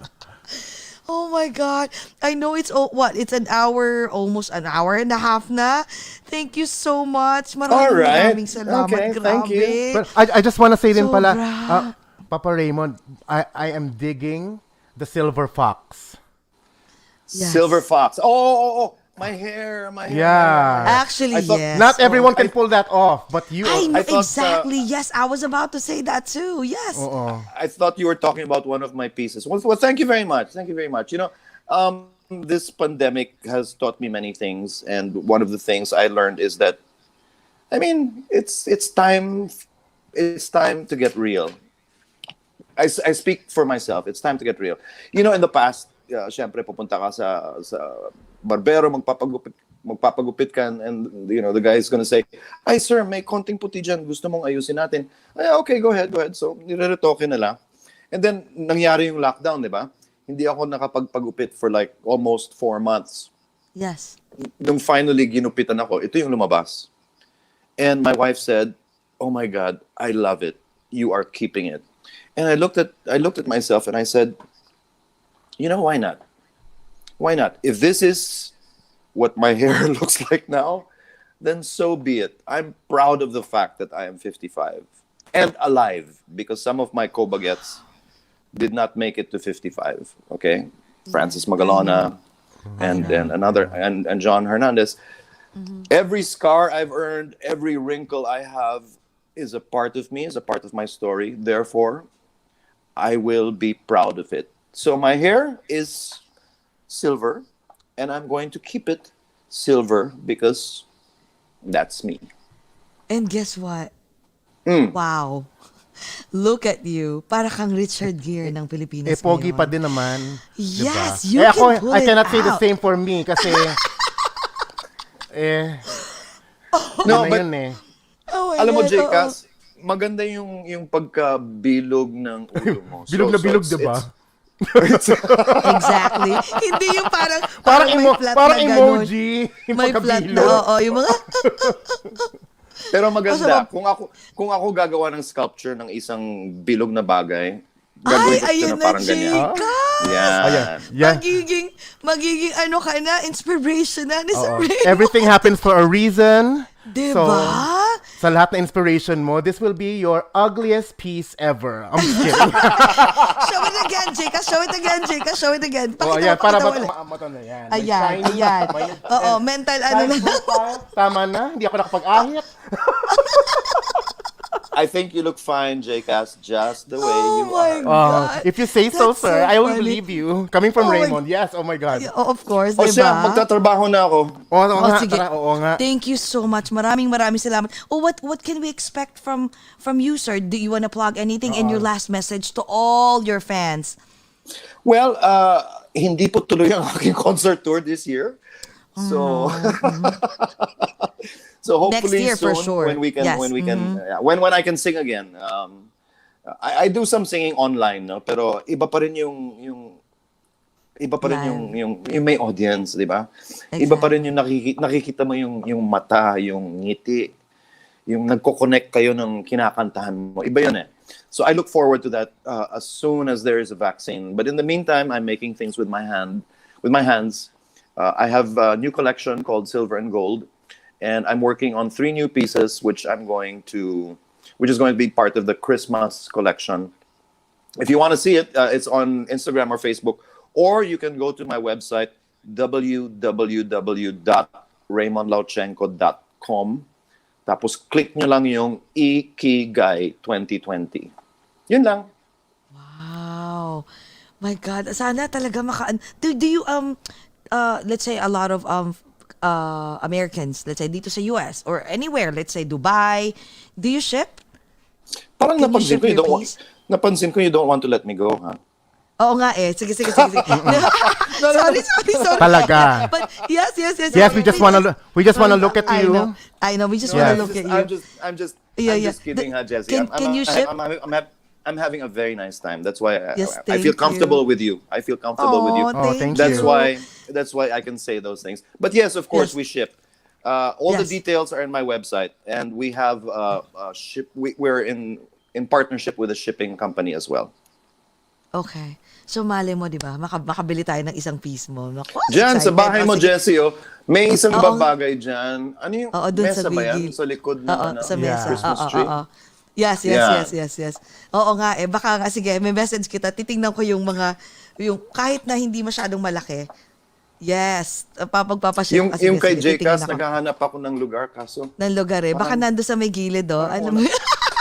Oh my God. I know it's, it's an hour, almost an hour and a half na. Thank you so much. Maraming salamat. Okay, thank you. Grabe. But I just want to say din pala, Sobra. Papa Raymond, I am digging the silver fox. Yes. Silver fox. Oh, my hair. Yeah. Actually, I thought- yes. Not everyone can pull that off, but you. I know, I thought, exactly. Yes, I was about to say that too. Yes. Oo. I thought you were talking about one of my pieces. Well, thank you very much. Thank you very much. You know, this pandemic has taught me many things, and one of the things I learned is that, I mean, it's time to get real. I speak for myself. It's time to get real. You know, in the past, syempre pupunta ka sa barbero, magpapagupit ka, and the guy is gonna say, "Ay sir, may konting puti dyan, gusto mong ayusin natin." Ay, okay, go ahead. So, nire-retoke na lang. And then, nangyari yung lockdown, di ba? Hindi ako nakapagpagupit for like almost 4 months. Yes. Nung finally ginupitan ako, ito yung lumabas. And my wife said, "Oh my God, I love it. You are keeping it." And I looked at myself and I said, "You know, why not? Why not? If this is what my hair looks like now, then so be it. I'm proud of the fact that I am 55 and alive, because some of my co-bagets did not make it to 55. Okay, Francis Magalona and John Hernandez. Every scar I've earned, every wrinkle I have is a part of me, is a part of my story. Therefore, I will be proud of it. So my hair is silver, and I'm going to keep it silver because that's me. And guess what? Wow. Look at you. Para kang Richard Gere ng Pilipinas pogi ngayon. pa din naman. Yes, diba? you ako, can pull I cannot it say the out. same for me kasi No, ano but yun eh. Oh my alam mo, God, Jcas, maganda yung pagkabilog ng ulo mo. Bilog na bilog, it's- diba? Exactly. Hindi yung parang Parang, may flat parang na ganun. emoji. Yung May flat na, pagkabilog. oo. Yung mga, Pero maganda. Basta Kung ako gagawa ng sculpture ng isang bilog na bagay, gagawin ko siya ayan na na, parang ganyan. Jika. Yan. Ayan. Yan. Magiging ano ka na, inspiration na ni Sir Oo. Ray. Everything happens for a reason. Diba? So, sa lahat na inspiration mo, this will be your ugliest piece ever. I'm just kidding. Show it again, Jika. Show it again, Jika. Show it again. Oh, Pakita ayan, mo, para pakita mo ulit. mata na yan. May Ayan, shiny, ayan. may- Oo, mental ano shiny na. profile. Tama na, hindi ako nakapag-ahit. I think you look fine, Jcas, just the way Oh you my are. God. If you say so, That's sir, so I will funny. believe you. Coming from Oh my- Raymond, yes, oh my God. Yeah, of course, O diba? siya, magtatrabaho na ako. Oo Oh, nga, sige. tara, oo nga. Thank you so much. Maraming salamat. Oh, what can we expect from you, sir? Do you want to plug anything in your last message to all your fans? Well, hindi po tuloy ang aking concert tour this year. So, so hopefully Next year, for soon, sure. when we can, Yes. when I can sing again. I do some singing online, no? Pero iba pa rin yung iba pa rin yung may audience, di ba? Iba pa rin yung nakikita mo yung mata, yung ngiti, yung nagko-connect kayo ng kinakantahan mo. Iba yun eh. So I look forward to that as soon as there is a vaccine. But in the meantime, I'm making things with my hands. I have a new collection called Silver and Gold, and I'm working on 3 new pieces, which is going to be part of the Christmas collection. If you want to see it, it's on Instagram or Facebook, or you can go to my website, www.raymondlauchengco.com. Tapos click nyo lang yung Ikigai 2020. Yun lang. Wow. My God. Sana talaga do you let's say a lot of Americans, let's say dito sa US or anywhere, let's say Dubai, do you ship? Parang Can you napansin ship ko, your piece? you don't want to let me go, ha? Oo nga eh. Sige. Sorry. Talaga. But yes. Yes, we just wanna look at you. I know. We just Yes. wanna look at you. I'm just Yeah. kidding, ha, Jessie. Can you ship? I'm having a very nice time. That's why Yes, I feel thank comfortable you. with you. I feel comfortable with you. Oh, thank That's you. That's why I can say those things. But yes, of course, Yes. we ship. All the Yes. details are in my website, and we have we're in partnership with a shipping company as well. Okay. So, mali mo, di ba? Makabili tayo ng isang piece mo. Naku, Diyan, sa excited. bahay mo, Sige. Jessie, may isang Oo. babagay dyan. Ano yung Oo, dun mesa sa ba yan? bigil. Sa likod ng Oo, sa mesa. Christmas Oo, tree? oo. Yes. Yeah. Oo nga eh. Baka nga, sige, may message kita. Titingnan ko yung kahit na hindi masyadong malaki. Yes. Pagpapaship. Yung kay Titingnan Jcas, ako. naghahanap ako ng lugar, kaso... Ng lugar eh. Baka nando sa may gilid, oh. Ano mo?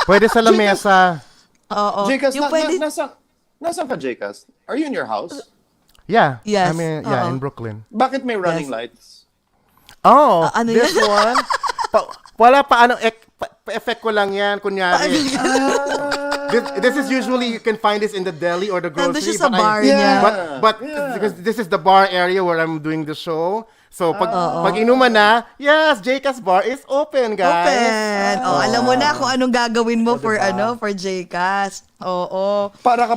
Pwede sa lamesa. Oo. Jcas, Yung pwede... nasaan ka, Jcas? Are you in your house? Yeah. Yes, I mean, oo. in Brooklyn. Bakit may running Yes. lights? Oh, ano this yan? one. Wala pa effect ko lang yan, kunyari. This is usually, you can find this in the deli or the Nandun grocery. siya sa but bar Yeah. niya. But because this is the bar area where I'm doing the show. So pag inuman na, yes, Jcas Bar is open, guys. Open. Oh, alam mo na kung anong gagawin mo for diba? for Jcas. Oo. Para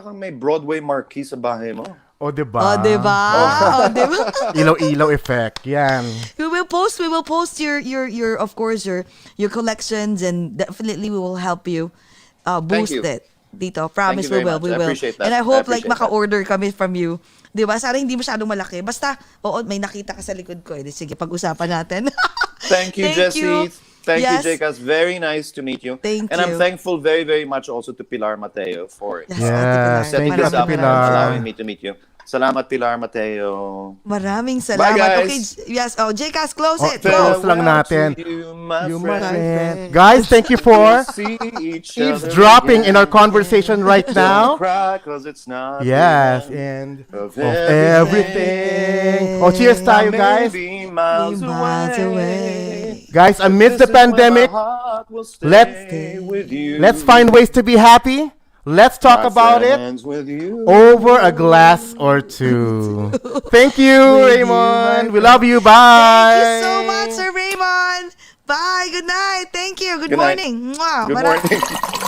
kang may Broadway marquee sa bahay mo. O, diba? Oh, diba? Oh, diba? Ilaw-ilaw effect. Yan. We will post your of course your collections, and definitely we will help you boost you. it. dito. Promise very we will, much. we I will. appreciate that. And I I hope like appreciate that. maka-order kami from you. 'Di ba? Sana hindi masyadong malaki. Basta, oo, may nakita ka sa likod ko. Sige, pag-usapan natin. Thank you, Jessie. Thank Yes. you, Jcas. Very nice to meet you. Thank and you. I'm thankful very, very much also to Pilar Mateo for Yes, Yes, Ate Pilar. thank you, this Ate up and Pilar. allowing me to meet you. Salamat, Pilar Mateo. Maraming salamat. guys. Okay, yes. Oh, Jcas, close Oh, it. close Go. lang natin. To you, my You, my friend. friend. Guys, thank you for See each other eavesdropping in our again. conversation right Don't now. cry 'cause it's not Yes, the end and of everything. Oh, cheers tayo, guys. Maybe miles Miles away. away. Guys, amidst the This is where my pandemic, heart will stay let's- with you. let's find ways to be happy. Let's talk My about it friends with you. over a glass or two. Thank you, With you, Raymond. my We love you. Bye. Thank you so much, Sir Raymond. Bye. Good night. Thank you. Good Good night. morning. Mwah. Good Mara- morning.